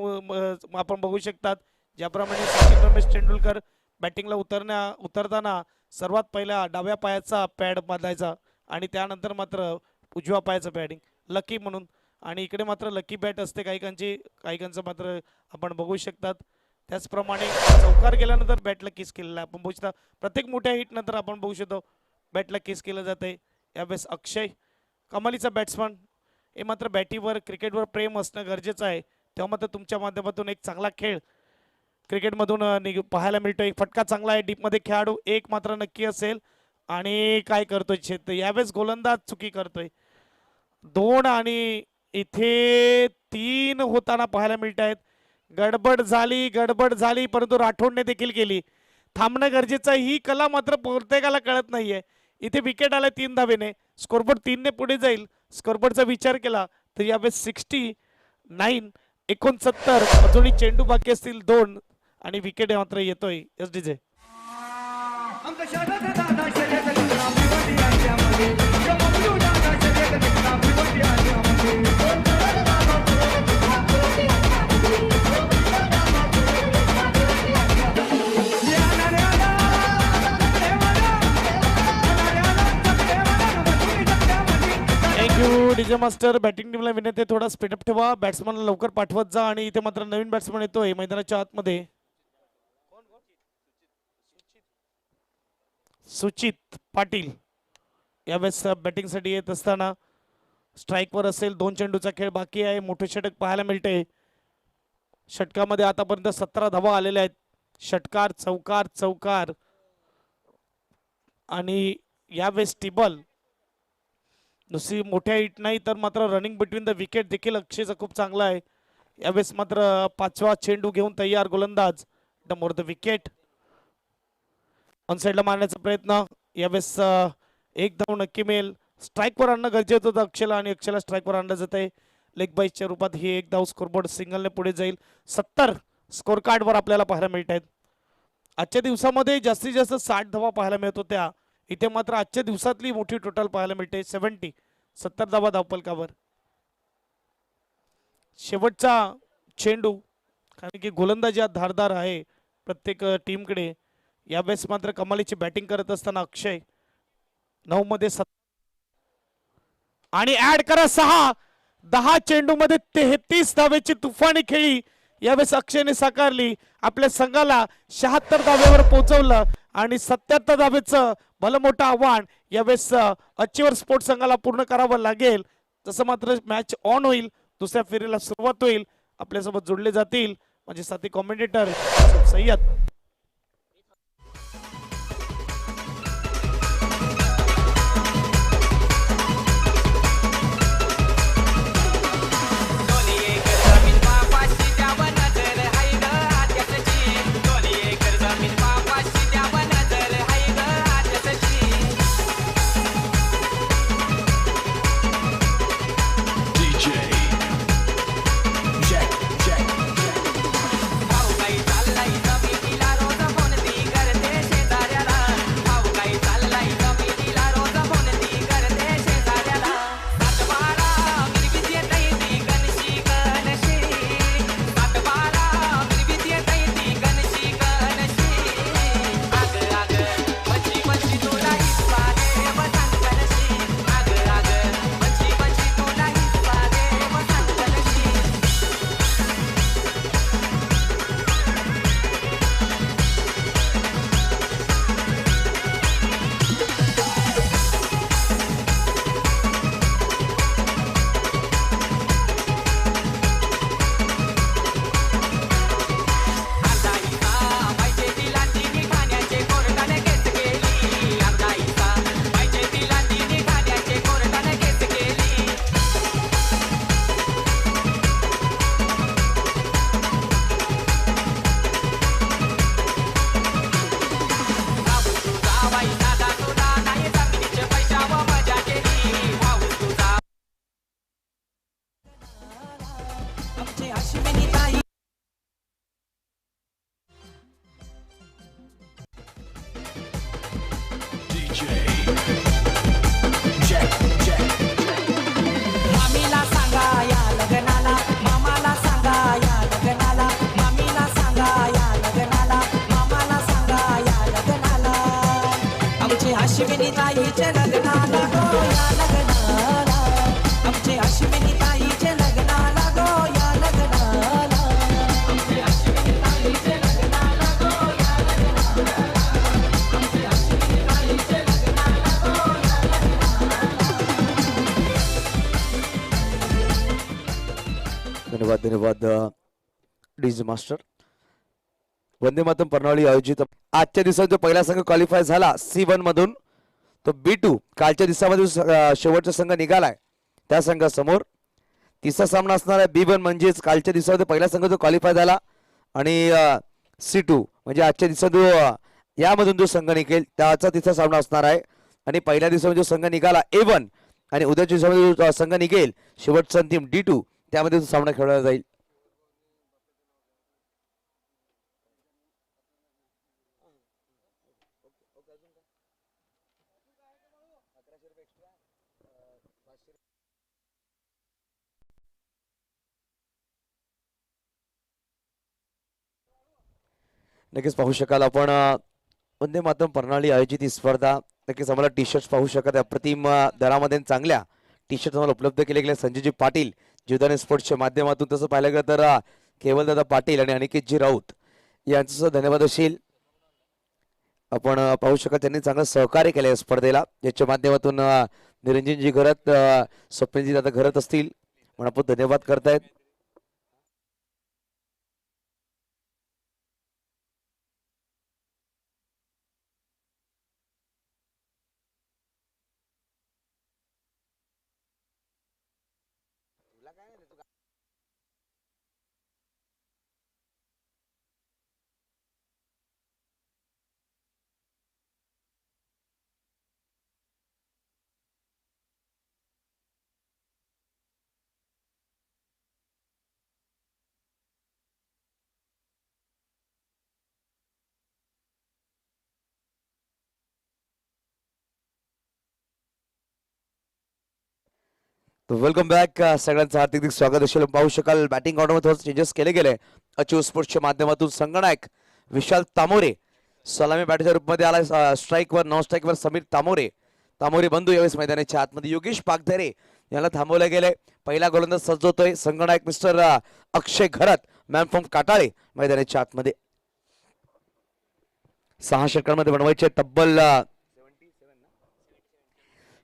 आपण बघू शकतात ज्याप्रमाणे सचिन रमेश तेंडुलकर बॅटिंगला उतरताना सर्वात पहिला डाव्या पायाचा पॅड बांधायचा आणि त्यानंतर मात्र उजव्या पायाचं पॅडिंग लकी म्हणून आणि इकडे मात्र लकी बॅट असते काहीकांचं मात्र आपण बघू शकतात त्याचप्रमाणे चौकार गेल्यानंतर बॅटला किस केलेला आपण बघू शकता प्रत्येक मोठ्या हिट नंतर आपण बघू शकतो बॅटला किस केलं जाते यावेळेस अक्षय कमालीचा बॅट्समन हे मात्र बॅटीवर क्रिकेटवर प्रेम असणं गरजेचं आहे तेव्हा मात्र तुमच्या माध्यमातून एक चांगला खेळ क्रिकेटमधून पाहायला मिळतो एक फटका चांगला आहे डीपमध्ये खेळाडू एक मात्र नक्की असेल आणि काय करतोय क्षेत्र यावेळेस गोलंदाज चुकी करतोय 2 आणि इथे 3 होताना पाहायला मिळत आहेत गडबड झाली परंतु राठोडने देखील केली थांबणं गरजेचं आहे ही कला मात्र प्रत्येकाला कळत नाहीये इथे विकेट आलाय 3 धावेने स्कोरबोर्ड 3 ने पुढे जाईल स्कोरबोर्डचा विचार केला तर यावेळेस 69 अजूनही चेंडू बाकी असतील 2 आणि विकेट मात्र येतोय S DJ DJ master batting टीमला विनंती आहे थोडा स्पीडअप ठेवा बॅट्समनला लवकर पाठवत जा आणि इथे मात्र नवीन बॅट्समन येतोय मैदानाच्या आतमध्ये सुचित पाटील यावेळेस बॅटिंगसाठी येत असताना स्ट्राईकवर असेल 2 चेंडूचा खेळ बाकी आहे मोठे षटक पाहायला मिळते षटकामध्ये आतापर्यंत 17 धावा आलेल्या आहेत षटकार चौकार आणि यावेळेस टिबल नुसती मोठ्या हिट नाही तर मात्र रनिंग बिटवीन द विकेट देखील अक्षयचा खूप चांगला आहे यावेळेस मात्र 5वा चेंडू घेऊन तयार गोलंदाज मोर द विकेट ऑनसाइडला मारण्याचा प्रयत्न यावेळेस 1 धाव नक्की मिळेल स्ट्राईकवर आणणं गरजेचं होतं अक्षयला आणि अक्षयला स्ट्राईकवर आणलं जात आहे लेग बाईसच्या रूपात ही 1 धाव स्कोरबोर्ड सिंगलने पुढे जाईल 70 स्कोर कार्डवर आपल्याला पाहायला मिळत आहेत आजच्या दिवसामध्ये जास्तीत जास्त 60 धावा पाहायला मिळत होत्या इथे मात्र आजच्या दिवसातली मोठी टोटल पाहायला मिळते 70 धावा धावफलकावर शेवटचा चेंडू कारण की गोलंदाजी धारदार आहे प्रत्येक टीमकडे यावेळेस मात्र कमालीची बॅटिंग करत असताना अक्षय 9 मध्ये आणि ऍड करा 10 चेंडू मध्ये 33 धावेची तुफानी खेळी यावेळेस अक्षयने साकारली आपल्या संघाला 76 धावेवर पोहोचवलं आणि 77 धावेचं भलं मोठं आव्हान यावेळेस अचीवर स्पोर्ट्स संघाला पूर्ण करावं लागेल जसं मात्र मॅच ऑन होईल दुसऱ्या फेरीला सुरुवात होईल आपल्यासोबत जोडले जातील माझे साथी commentator Syed. DJ Jack Jack DJ Jack Jack मामीला सांगा या लग्नाला मामाला सांगा या लग्नाला मामीला सांगा या लग्नाला मामाला सांगा या लग्नाला आमचे अश्विनी ताईचे लग्नाला गो या लग्नाला आमचे अश्विनी ताईचे लग्नाला गो या लग्नाला आमचे अश्विनी ताईचे लग्नाला गो या लग्नाला आमचे अश्विनी ताईचे लग्नाला गो या धन्यवाद धन्यवाद डीजे मास्टर. वंदे मातरम प्रणाली आयोजित आजच्या दिवसात जो पहिला संघ क्वालिफाय झाला C1 मधून तो B2 कालच्या दिवसामध्ये शेवटचा संघ निघालाय त्या संघासमोर तिसरा सामना असणार आहे B1 म्हणजेच कालच्या दिवसामध्ये पहिला संघ जो क्वालिफाय झाला आणि C2 म्हणजे आजच्या दिवसात जो यामधून जो संघ निघेल त्याचा तिसरा सामना असणार आहे. आणि पहिल्या दिवसामध्ये जो संघ निघाला A1 आणि उद्याच्या दिवसामध्ये जो संघ निघेल शेवटचा अंतिम D2 त्यामध्ये तो सामना खेळला जाईल. नक्कीच पाहू शकाल आपण वंदे मातरम प्रणाली आयोजित ही स्पर्धा. नक्कीच आम्हाला टी शर्ट्स पाहू शकत अप्रतिम दरामध्ये चांगल्या टी शर्ट आम्हाला उपलब्ध केले गेले संजयजी पाटील जीवदानी स्पोर्ट्सच्या माध्यमातून. तसं पाहायला गेलं तर केवलदादा पाटील आणि अनिकेतजी राऊत यांचं सुद्धा धन्यवाद असेल. आपण पाहू शकत त्यांनी चांगलं सहकार्य केलं या स्पर्धेला ज्याच्या माध्यमातून निरंजनजी घरत स्वप्नीलजी दादा घरत असतील म्हणून आपण धन्यवाद करतायत. वेलकम बॅक सगळ्यांचं हार्दिक स्वागत असेल. पाहू शकाल बॅटिंग ऑर्डरमध्ये थोडं चेंजेस केले गेले. अचीव स्पोर्ट्सच्या माध्यमातून संगनायक विशाल तामोरे सलामी बॅटच्या रूपामध्ये आला. स्ट्राईकवर नॉन स्ट्राईकवर समीर तामोरे बंधू यावेळेस मैदानाच्या आतमध्ये. योगेश पागधरे याला थांबवलं गेलंय. पहिला गोलंदाज सजवतोय संगनायक mister Akshay Gharat man from Katale मैदानाच्या आतमध्ये. 6 षटकांमध्ये बनवायचे तब्बल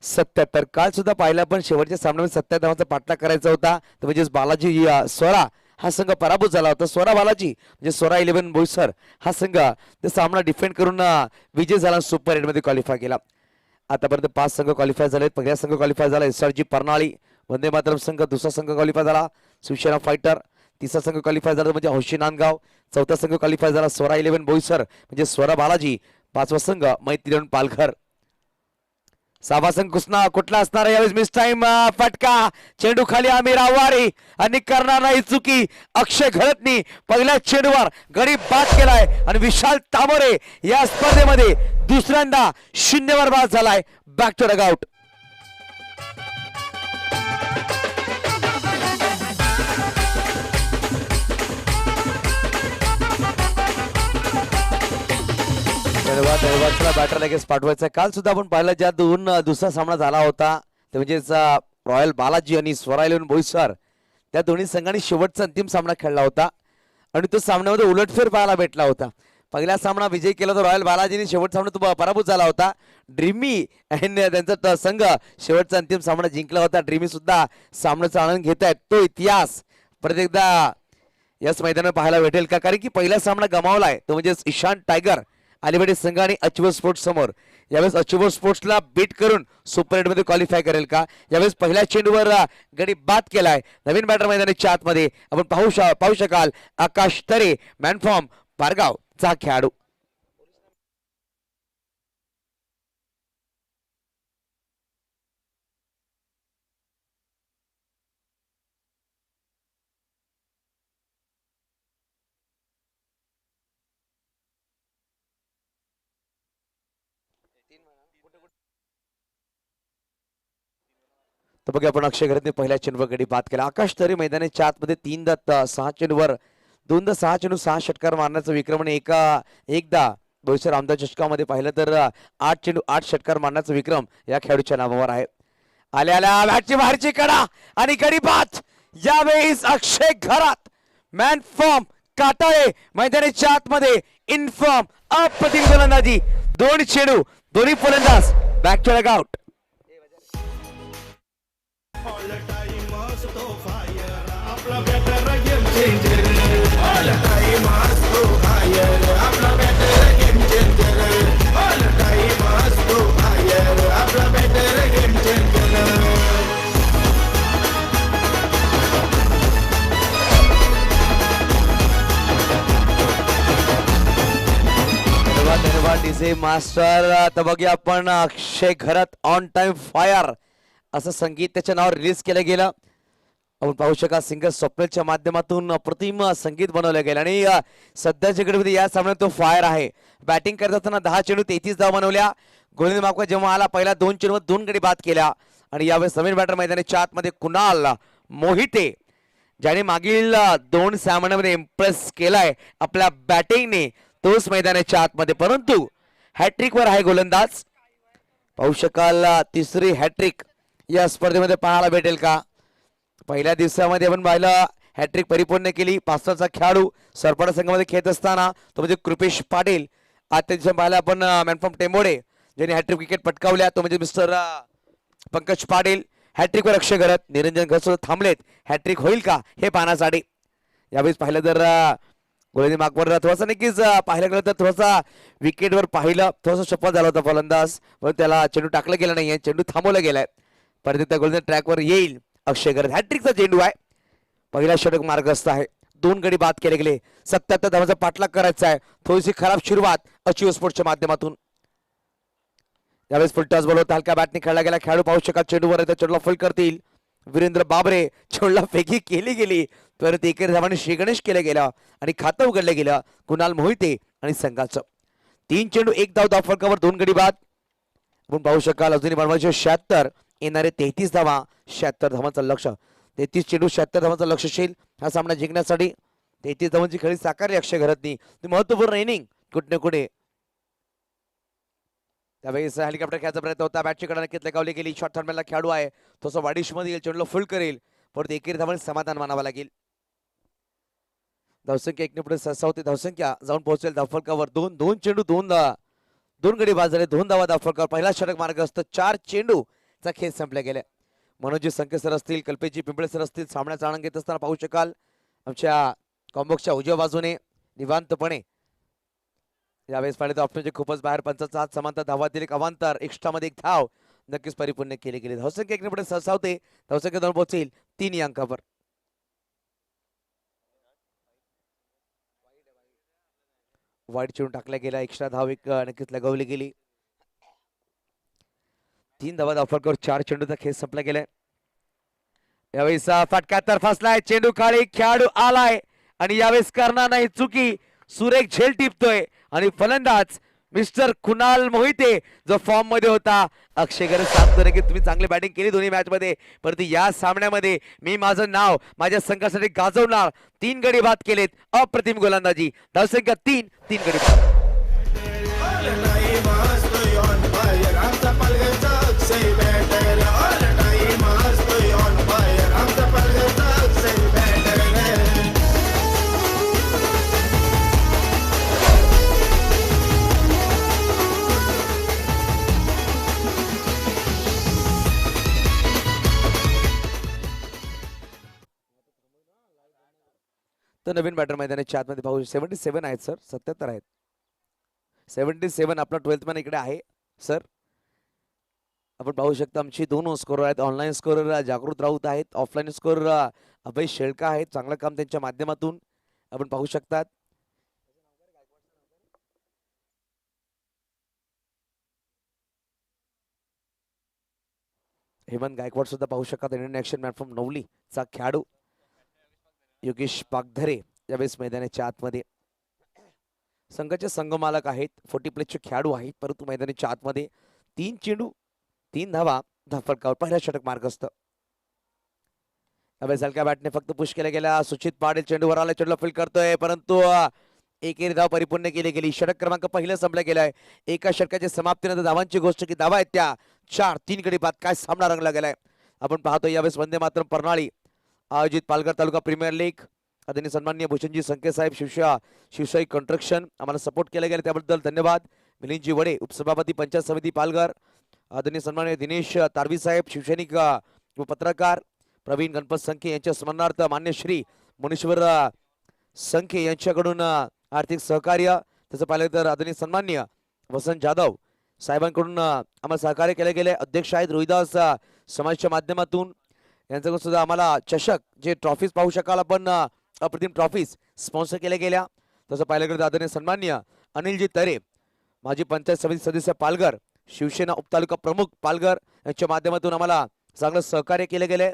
77. काल सुद्धा पाहिला पण शेवटच्या सामन्यामध्ये 77 धावांचा पाठलाग करायचा होता. तर म्हणजेच बालाजी स्वरा हा संघ पराभूत झाला होता. स्वरा बालाजी म्हणजे स्वरा 11 बोईसर हा संघ ते सामना डिफेंड करून विजय झाला, सुपर 8 मध्ये क्वालिफाय केला. आतापर्यंत 5 संघ क्वालिफाय झाले. पहिला संघ क्वालिफाय झाला SRG परनाळी वंदे मातरम संघ. दुसरा संघ क्वालिफाय झाला शिवसेना फायटर. तिसरा संघ क्वालिफाय झाला म्हणजे हौशी नांदगाव. चौथा संघ क्वालिफाय झाला स्वरा 11 बोईसर म्हणजे स्वरा बालाजी. पाचवा संघ मैत्रीण पालघर. सहावा संघ कुठला असणार आहे यावेळेस? मिस टाइम फटका, चेंडू खाली आमिर आवारी आणि करणार नाही चुकी. अक्षय घरतनी पहिल्या चेंडूवर गडी बाद केलाय आणि विशाल तामोरे या स्पर्धेमध्ये दुसऱ्यांदा 0 बाद झालाय. Back to dugout. बॅटर लगेच पाठवायचा. काल सुद्धा आपण पाहिलं ज्या दुसरा सामना झाला होता ते म्हणजेच रॉयल बालाजी आणि स्वरा 11 बोईसर त्या दोन्ही संघांनी शेवटचा अंतिम सामना खेळला होता आणि तो सामन्यामध्ये उलटफेर पाहायला भेटला होता. पहिला सामना विजय केला तर रॉयल बालाजीने, शेवटचा सामना तो पराभूत झाला होता. ड्रीमी आणि त्यांचा संघ शेवटचा अंतिम सामना जिंकला होता. ड्रीमी सुद्धा सामन्याचा आनंद घेत आहेत. तो इतिहास परत एकदा याच मैदानात पाहायला भेटेल का? कारण की पहिला सामना गमावलाय तो म्हणजे ईशान टायगर अलिबाडी संघ आणि अचिव्हर स्पोर्ट्स समोर. यावेळेस अचिव्हर स्पोर्ट्सला बीट करून सुपर 8 मध्ये क्वालिफाय करेल का? यावेळेस पहिल्या चेंडूवर गडी बाद केलाय. नवीन बॅटर मैदानाच्या आतमध्ये आपण पाहू शकाल आकाश तरे मॅन फ्रॉम पारगाव चा खेळाडू. तर बघा आपण अक्षय घरतने पहिल्या चेंडूवर गडी बाद केला. आकाश तरी मैदानाच्या आतमध्ये 6 चेंडूवर 6 चेंडू 6 षटकार मारण्याचा विक्रम आणि एकदा बोईसर आमदार चषकामध्ये पाहिलं तर 8 चेंडू 8 षटकार मारण्याचा विक्रम या खेळाडूच्या नावावर आहे. आल्या बॅटची बाहेरची कडा आणि गडी बाद. यावेळेस अक्षय घरात मॅन फॉर्म काटाळे मैदानाच्या आतमध्ये इनफॉर्म अप्रतिम गोलंदाजी. 2 चेंडू दोन्ही फलंदाज back to dugout. All time असतो फायर आपला batter game changer. All time असतो फायर आपला batter game changer. All time असतो फायर आपला बॅटर गेम चेंजर. धन्यवाद डीजे मास्टर. आता बघूया आपण अक्षय घरात ऑन टाइम फायर असं संगीत त्याच्या नावावर रिलीज केलं गेलं. आपण पाहू शकाल सिंगर स्वप्नेलच्या माध्यमातून अप्रतिम संगीत बनवलं गेलं आणि सध्याच्या घडीमध्ये या सामन्यात तो फायर आहे. बॅटिंग करत असताना 10 चेंडू 33 धावा बनवल्या. गोलंदाजी मार्कवर जेव्हा आला पहिला 2 चेंडूवर 2 गडी बाद केल्या आणि यावेळेस नवीन बॅटर मैदानाच्या आतमध्ये कुणाल मोहिते ज्याने मागील 2 सामन्यामध्ये इम्प्रेस केलाय आपल्या बॅटिंगने तोच मैदानाच्या आतमध्ये, परंतु हॅट्रिक वर आहे गोलंदाज. पाहू शकाल तिसरी हॅट्रिक या स्पर्धेमध्ये पाहायला भेटेल का? पहिल्या दिवसामध्ये आपण पाहिलं हॅट्रिक परिपूर्ण केली. 5 खेळाडू सरपडा संघामध्ये खेळत असताना तो म्हणजे कृपेश पाटील. आजच्या दिवशी पाहिलं आपण मॅनफ्रॉम टेंबोडे ज्यांनी हॅट्रिक विकेट पटकावल्या तो म्हणजे मिस्टर पंकज पाटील. हॅट्रिक वर अक्षय घरत निरंजन घरत थांबलेत. हॅट्रिक होईल का हे पाहण्यासाठी. यावेळेस पाहिलं तर गोलंदाजी मार्कवर थोडासा नक्कीच पाहिलं गेलं तर थोडासा विकेटवर पाहिलं थोडासा शपथ झाला होता फलंदाज, पण त्याला चेंडू टाकलं गेला नाही. चेंडू थांबवला गेलाय. परत त्या गोलंदाज ट्रॅकवर येईल अक्षय घरत. हॅट्रिकचा चेंडू आहे. पहिला षटक मार्गस्थ आहे. 2 गडी बाद केले गेले. 77 धावांचा पाठलाग करायचा आहे. थोडीशी खराब सुरुवात अचिव्हर स्पोर्ट्सच्या माध्यमातून. यावेळेस फुल टॉस बॉल होता. हलका बॅटने खेळला गेला. खेळाडू पाहू शकाल चेंडूवर येतो. चेंडूला फुल करतील वीरेंद्र बाबरे. चेंडूला फेकी केली गेली. परत एकेरी धावाने श्री गणेश केलं गेलं आणि खातं उघडलं गेलं कुणाल मोहिते आणि संघाचं. 3 चेंडू 1 धाव फलकावर 2 गडी बाद. आपण पाहू शकाल अजूनही बनवायचे 76 येणारे 33 धावा. 76 धावांचं लक्ष. 33 चेंडू 76 धावांचं लक्ष असेल हा सामना जिंकण्यासाठी. 33 धावांची खेळी साकारली अक्षय घरतनी. महत्वपूर्ण इनिंग कुठे ना कुठे. त्यावेळेस हेलिकॉप्टर खेळायचा प्रयत्न होता. बॅटची कडा नक्कीच लगावली गेली. शॉर्ट थर्डमॅनला खेळाडू आहे थोडंसं वाडिश मध्ये येईल. चेंडूला फुल करेल. परत एकेरी धावांनी समाधान मानावं लागेल. धावसंख्या 1 पुढे 6 धावसंख्या जाऊन पोहोचेल धावफलकावर. 2 चेंडू 2 गडी बाद झाले. 2 धावा धावफलकावर. पहिला षटक मार्ग असतं. 4 चेंडू चा खेळ संपला गेला. मनोजी संकेत सर असतील, कल्पेशजी पिंपळे सर असतील सामन्याचा आनंद घेत असताना पाहू शकाल आमच्या कॉम्बॉक्सच्या उजव्या बाजूने निवांतपणे यावेळेस पाहिलं तर ऑप्शनचे खूपच बाहेर पंचाचा हात समांतर धावातील एक अवांतर एक्स्ट्रामध्ये एक धाव नक्कीच परिपूर्ण केली गेली. धावसंख्या एक पुढे सरसावते. धावसंख्या दोन पोहोचेल 3 या अंकावर. वाईट चेंडू टाकला गेला. एक्स्ट्रा धाव एक नक्कीच लगवली गेली. 3 धावा धावफलकावर 4 चेंडूचा खेळ संपला गेलाय. यावेळेस फटका तर फसलाय. चेंडू खाली खेळाडू आलाय आणि यावेळेस करणार नाही चुकी. सुरेख झेल टिपतोय आणि फलंदाज मिस्टर कुणाल मोहिते जो फॉर्म मध्ये होता. अक्षय गरज सांगतो की तुम्ही चांगली बॅटिंग केली दोन्ही मॅच मध्ये, परंतु या सामन्यामध्ये मी माझं नाव माझ्या संघासाठी गाजवणार. 3 गडी बाद केलेत. अप्रतिम गोलंदाजी. धावसंख्या 3 गडी बाद. All time असतोय on fire, आमचा पालघरचा अक्षय बॅटर. All time असतोय on fire, आमचा पालघरचा अक्षय बॅटर. तर नवीन बॅटर मैदानाच्या आतमध्ये पाहू 77 आहेत सर. 77 आहेत. 77 आपला 12th मॅन इकडे आहे सर. आपण पाहू शकता आमची 2 स्कोरर आहेत. ऑनलाईन स्कोरर जागृत राऊत आहेत. ऑफलाईन स्कोरर अभय शेळका आहेत. चांगलं काम त्यांच्या माध्यमातून आपण पाहू शकतात. हेमंत गायकवाड सुद्धा पाहू शकतात. इंडियन ऍक्शन प्लॅटफॉर्म नवली चा खेळाडू योगेश पागधरे यावेळेस मैदानाच्या आतमध्ये. संघाचे संघमालक आहेत. 40 प्लेसचे खेळाडू आहेत, परंतु मैदानाच्या आतमध्ये 3 चेंडू 3 धावा धावफलकावर पहिला षटक मार्ग असतं. यावेळेस हलक्या बॅटने फक्त पुश केला गेला. सुचित पाटील चेंडूवर आला. चेंडूला फील करतोय, परंतु एकेरी धाव परिपूर्ण केली गेली. षटक क्रमांक पहिलं संपला गेलाय. एका षटकाच्या समाप्तीनंतर धावांची गोष्ट की धावा आहेत त्या 4-3 गडी बाद. काय सामना रंगला गेलाय आपण पाहतो. यावेळेस वंदे मातरम प्रणाली आयोजित पालघर तालुका प्रीमियर लीग आदरणीय सन्माननीय भूषणजी संके साहेब शिवशाही कंस्ट्रक्शन आम्हाला सपोर्ट केला गेला त्याबद्दल धन्यवाद. मिलिंदजी वडे उपसभापती पंचायत समिती पालघर आदरणीय सन्माननीय दिनेश तारवी साहेब शिवसैनिक व पत्रकार प्रवीण गणपत संखे यांच्या स्मरणार्थ मान्य श्री मनुष्यवर संखे यांच्याकडून आर्थिक सहकार्य. तसं पाहिलं तर आदरणीय सन्माननीय वसंत जाधव साहेबांकडून आम्हाला सहकार्य केले गेले. अध्यक्ष आहेत रोहिदास समाजच्या माध्यमातून यांच्याकडून सुद्धा आम्हाला चषक जे ट्रॉफीज पाहू शकाल आपण अप्रतिम ट्रॉफीज स्पॉन्सर केल्या गेल्या. तसं पाहिलं गेलं तर आदरणीय सन्माननीय अनिलजी तरे माजी पंचायत समिती सदस्य पालघर शिवसेना उपतालुका प्रमुख पालघर यांच्या माध्यमातून आम्हाला चांगलं सहकार्य केले गेले.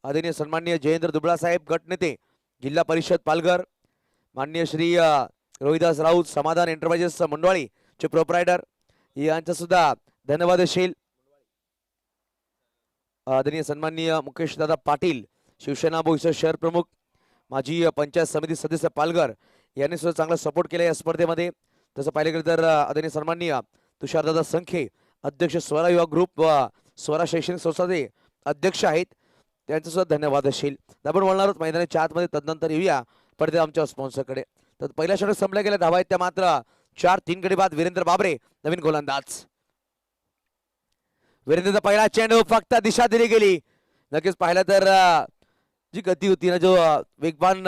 आदरणीय सन्माननीय जयेंद्र दुबळा साहेब गटनेते जिल्हा परिषद पालघर माननीय श्री रोहिदास राऊत समाधान एंटरप्राइजेस मंडवाळी चे प्रोप्रायटर यांचा सुद्धा धन्यवाद असेल. आदरणीय सन्माननीय मुकेश दादा पाटील शिवसेना बोईसर शहर प्रमुख माजी पंचायत समिती सदस्य पालघर यांनी सुद्धा चांगला सपोर्ट केला या स्पर्धेमध्ये. तसं पाहिलं गेलं तर आदरणीय सन्माननीय तुषारदादा संखे अध्यक्ष स्वरा युवा ग्रुप व स्वरा शैक्षणिक संस्थाचे अध्यक्ष आहेत त्यांचा सुद्धा धन्यवाद असेल. आपण बोलणार आहोत मैदानाच्या आतमध्ये. तदनंतर येऊया पडदे आमच्या स्पॉन्सरकडे. तर पहिल्या षटक संपल्या गेल्या. धावा आहेत त्या मात्र 4-3 गडी बाद. वीरेंद्र बाबरे नवीन गोलंदाज. वीरेंद्रचा पहिला चेंडू फक्त दिशा दिली गेली. नक्कीच पाहिलं तर जी गती होती ना जो वेगवान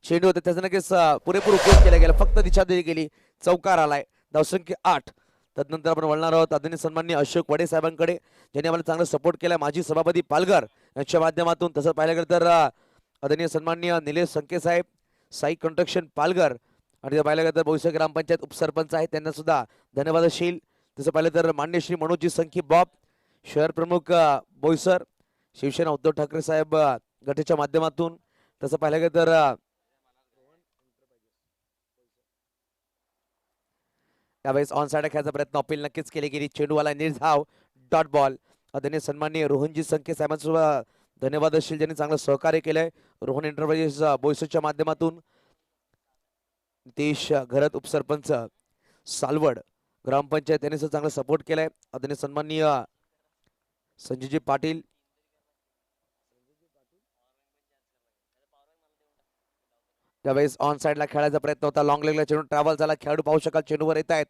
चेंडू होता त्याचा नक्कीच पुरेपूर उपयोग केला गेला. फक्त दिशा दिली गेली. चौकार आलाय. धावसंख्या 8. तदनंतर आपण वळणार आहोत आदरणीय सन्माननीय अशोक वडे साहेबांकडे ज्यांनी आम्हाला चांगला सपोर्ट केला माजी सभापती पालघर यांच्या माध्यमातून. तसं पाहिलं गेलं तर आदरणीय सन्माननीय निलेश संके साहेब साई कंस्ट्रक्शन पालघर आणि पाहिलं गेलं तर बोईसर ग्रामपंचायत उपसरपंच आहेत त्यांना सुद्धा धन्यवाद असेल. तसं पाहिलं तर मान्य श्री मनोजी संखे बॉब शहर प्रमुख बोईसर शिवसेना उद्धव ठाकरे साहेब गटाच्या माध्यमातून. तसं पाहिलं गेलं तर यावेळेस ऑन साइड खेळायचा प्रयत्न अपील नक्कीच केली गेली. चेंडूवाला निर्धाव डॉट बॉल. आदरणीय सन्माननीय रोहनजी संखे साहेबांसुद्धा धन्यवाद असेल ज्यांनी चांगलं सहकार्य केलंय. रोहन एंटरप्राइजेस बोईसरच्या माध्यमातून. नितेश घरत उपसरपंच सालवड ग्रामपंचायत यांनी सुद्धा चांगला सपोर्ट केलाय. आदरणीय सन्माननीय संजयजी पाटील त्यावेळेस ऑन साइडला खेळायचा प्रयत्न होता. लॉंग लेगला चेंडू ट्रॅव्हल झाला. खेळाडू पाहू शकाल चेंडूवर येत आहेत.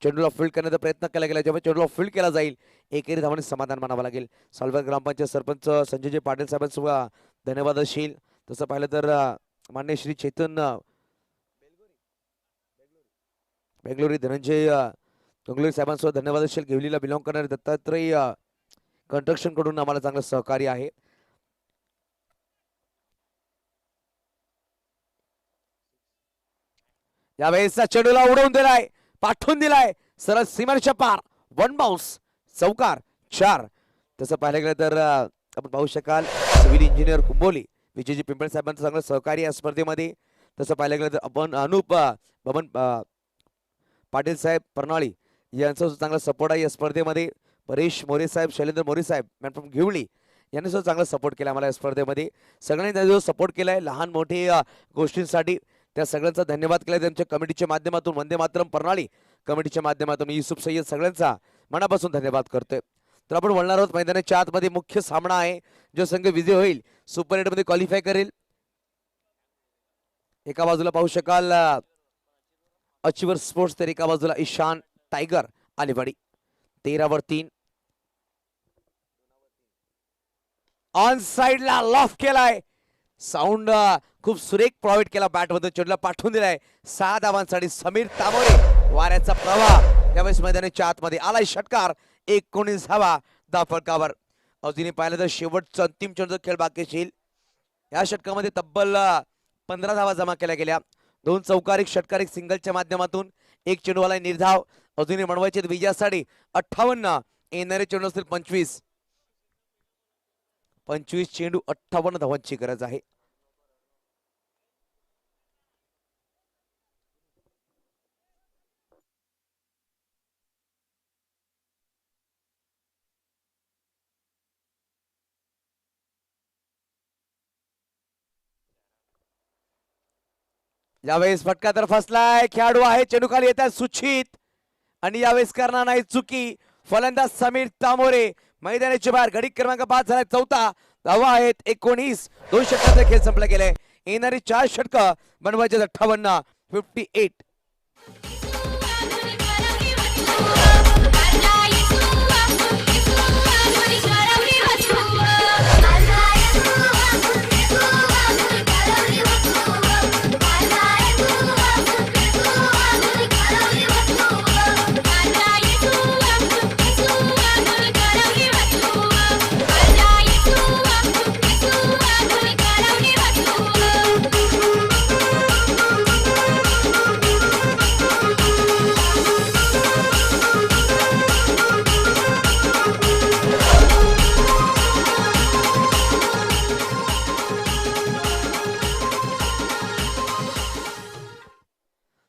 चेंडूला फील्ड करण्याचा प्रयत्न केला गेला. जेव्हा चेंडूला फील्ड केला जाईल एकेरी धावाने समाधान मानावं लागेल. सालवड ग्रामपंचायत सरपंच संजयजी पाटील साहेबांसुद्धा धन्यवाद असेल. तसं पाहिलं तर मान्य श्री चेतन बेंगलोरी धनंजय गंगलोरी साहेबांसोबत धन्यवाद असेल. घेवलीला बिलॉंग करणारे दत्तात्रय कंस्ट्रक्शन कडून आम्हाला चांगलं सहकार्य आहे. यावेळेस चेंडूला उडवून दिलाय, पाठवून दिलाय सरळ सीमारेषा पार. 1 बाउन्स, चौकार 4. तसं पाहायला गेलं तर आपण पाहू शकाल सिव्हिल इंजिनियर कुंभोली विजयजी पिंपळे साहेबांचं चांगलं सहकार्य या स्पर्धेमध्ये. तसं पाहायला गेलं तर आपण अनुप बबन पाटील साहेब परनाळी यांचा चांगला सपोर्ट आहे या स्पर्धेमध्ये. परेश मोरे साहेब, शैलेंद्र मोरे साहेब मॅन फ्रॉम घेवली यांनी सुद्धा चांगला सपोर्ट केला आम्हाला या स्पर्धेमध्ये. सगळ्यांनी त्यांचा जो सपोर्ट केलाय लहान मोठे गोष्टींसाठी त्या सगळ्यांचा धन्यवाद केला. त्यांच्या कमिटीच्या माध्यमातून वंदे मातरम परनाळी कमिटीच्या माध्यमातून युसुफ सय्यद सगळ्यांचा मनापासून धन्यवाद करतोय. तर आपण बोलणार आहोत मैदानाच्या आतमध्ये मुख्य सामना आहे. जो संघ विजय होईल सुपर 8 मध्ये क्वालिफाय करेल. एका बाजूला पाहू शकाल अचिवर स्पोर्ट्स, तर एका बाजूला ईशान टायगर अलिवाडी. 13 वर 3 ऑन साइडला लॉफ केलाय. साऊंड खूप सुरेख प्रोव्हाइड केला. बॅटमधून चेंडूला पाठवून दिलाय. 6 धावांसाठी समीर तामोरे. वाऱ्याचा प्रवाह त्यावेळेस मैदानाच्या आतमध्ये आलाय. षटकार 19 धावा धावफलकावर. अजूनही पाहिलं तर शेवटचा अंतिम चेंडूचा खेळ बाकी असेल. या षटकामध्ये तब्बल 15 धावा जमा केल्या गेल्या. 2 चौकार, 1 षटकार, 1 सिंगलच्या माध्यमातून 1 चेंडूवाला निर्धाव. अजूनही बनवायचे विजयासाठी 58. येणारे चेंडू असतील 25. 25 चेंडू 58 धावांची गरज आहे. यावेळेस फटका तर फसलाय. खेळाडू आहे चेंडू खाली येतात सुचित आणि यावेळेस करणार नाही चुकी. फलंदाज समीर तामोरे मैदानाच्या बाहेर. गडी क्रमांक 5 झालाय. 4था धावा आहेत 19. 2 षटकांचा खेळ संपला गेलाय. येणारी 4 षटकं बनवायचे 58. 58.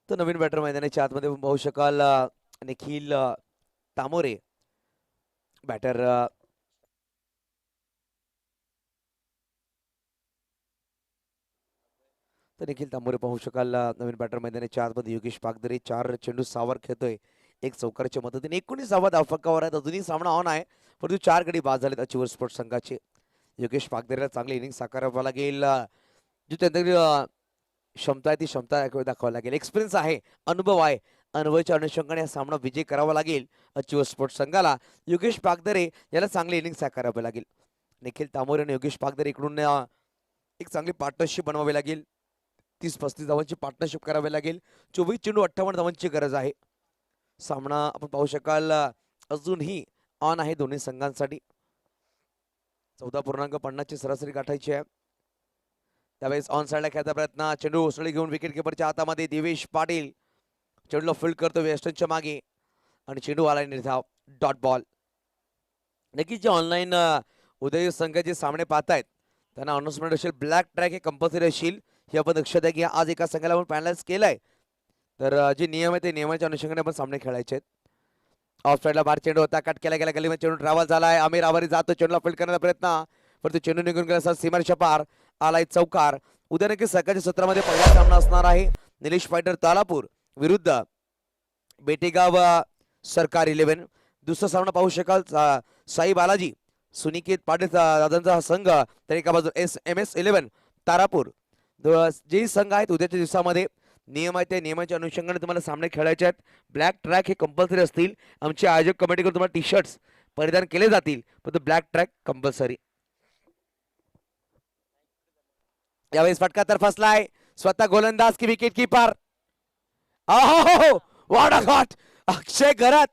तर नवीन बॅटर मैदानाच्या आतमध्ये पाहू शकाल निखिल तामोरे बॅटर. तर निखिल तांबोरे पाहू शकाल नवीन बॅटर मैदानाच्या आतमध्ये. योगेश पागदरे 4 चेंडू 6 वर खेळतोय. 1 चौकारच्या मदतीने 19 धावा धावफलकावर आहेत. अजूनही सामना ऑन आहे परंतु 4 गडी बाद झालेत अचिवर स्पोर्ट्स संघाचे. योगेश पागदरेला चांगली इनिंग साकारावं लागेल. जो त्यांच्याकडे क्षमता आहे ती क्षमता दाखवावी लागेल. एक्सपिरियन्स आहे, अनुभव आहे. अनुभवाच्या अनुषंगाने हा सामना विजय करावा लागेल अचिवर स्पोर्ट्स संघाला. योगेश पागदरे याला चांगली इनिंग साकारावी लागेल. निखिल तांबोरे आणि योगेश पागदरे इकडून एक चांगली पार्टनरशिप बनवावी लागेल. 30-35 धावांची पार्टनरशिप करावी लागेल. 24 चेंडू 58 धावांची गरज आहे. सामना आपण पाहू शकाल अजूनही ऑन आहे दोन्ही संघांसाठी. 14.50 ची सरासरी गाठायची आहे. त्यावेळेस ऑन साइडला खेळता प्रयत्न. चेंडू उसळी घेऊन विकेट किपरच्या हातामध्ये देवेश पाटील चेंडूला फील्ड करतो वेस्टर्नच्या मागे आणि चेंडू आलाय निर्धाव. Dot ball. नक्कीच जे ऑनलाईन उदय संघाचे सामने पाहतायत त्यांना अनाउन्समेंट असेल. ब्लॅक ट्रॅक हे कंपल्सरी असेल हे आपण लक्षात घ्या की आज एका संघाला आपण पॅनलाइज केलंय. तर जे नियम आहे ते नियमाच्या अनुषंगाने आपण सामने खेळायचे आहेत. ऑफ साइडला बार चेंडू होता. कट केला गेला. गलीमध्ये चेंडू ट्रॅव्हल झालाय. आमिर आवारी जातो चेंडूला फील्ड करण्याचा प्रयत्न परंतु चेंडू निघून गेला. सीमारेषा पार आलाय चौकार. उद्या नक्की सकाळच्या सत्रामध्ये पहिला सामना असणार आहे निलेश फायटर तालापूर विरुद्ध बेटेगाव सरकार 11. दुसरा सामना पाहू शकाल साई बालाजी सुनिकेत पाटील दादांचा हा संघ. तर एका बाजूला SMS 11 तारापूर. जे संघ आहेत उद्याच्या दिवसामध्ये नियम आहे त्या नियमाच्या अनुषंगाने तुम्हाला सामने खेळायचे आहेत. ब्लॅक ट्रॅक हे कंपल्सरी असतील. आमचे आयोजक कमिटीकडून तुम्हाला टी शर्ट्स परिधान केले जातील परंतु ब्लॅक ट्रॅक कंपल्सरी. यावेळेस फटका तर फसलाय स्वतः गोलंदाज की विकेट कीपर. अहो व्हॉट अ गॉट. अक्षय घरात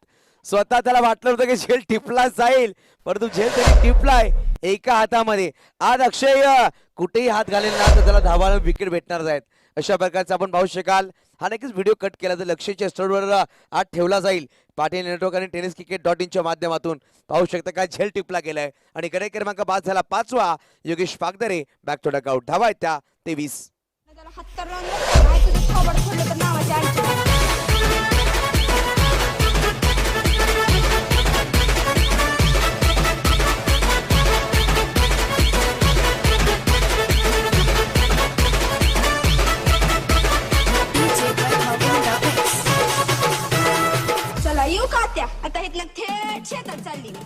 स्वतः त्याला वाटलं होतं की झेल टिपला जाईल, परंतु झेल त्याने टिपलाय एका हातामध्ये. आज अक्षय कुठेही हात घालेल ना तर त्याला धावाला विकेट भेटणार आहेत. अशा प्रकारचा आपण पाहू शकाल. हा नक्कीच व्हिडिओ कट केला तर लक्षच्या स्टोरवर आज ठेवला जाईल. पाटील नेटवर्क आणि टेनिस क्रिकेट .in माध्यमातून पाहू शकता काय झेल टिपला गेलाय. आणि कडे क्रमांक 5 झाला 5वा Yogesh Pagdhare. Back to dugout. धावा आहेत त्या 23. त्याला 70 रन नाही तुझं थोबड खोललं तर नावाची आईची. चला येऊ का त्या आता इथलं थेट शेतात चालली मी.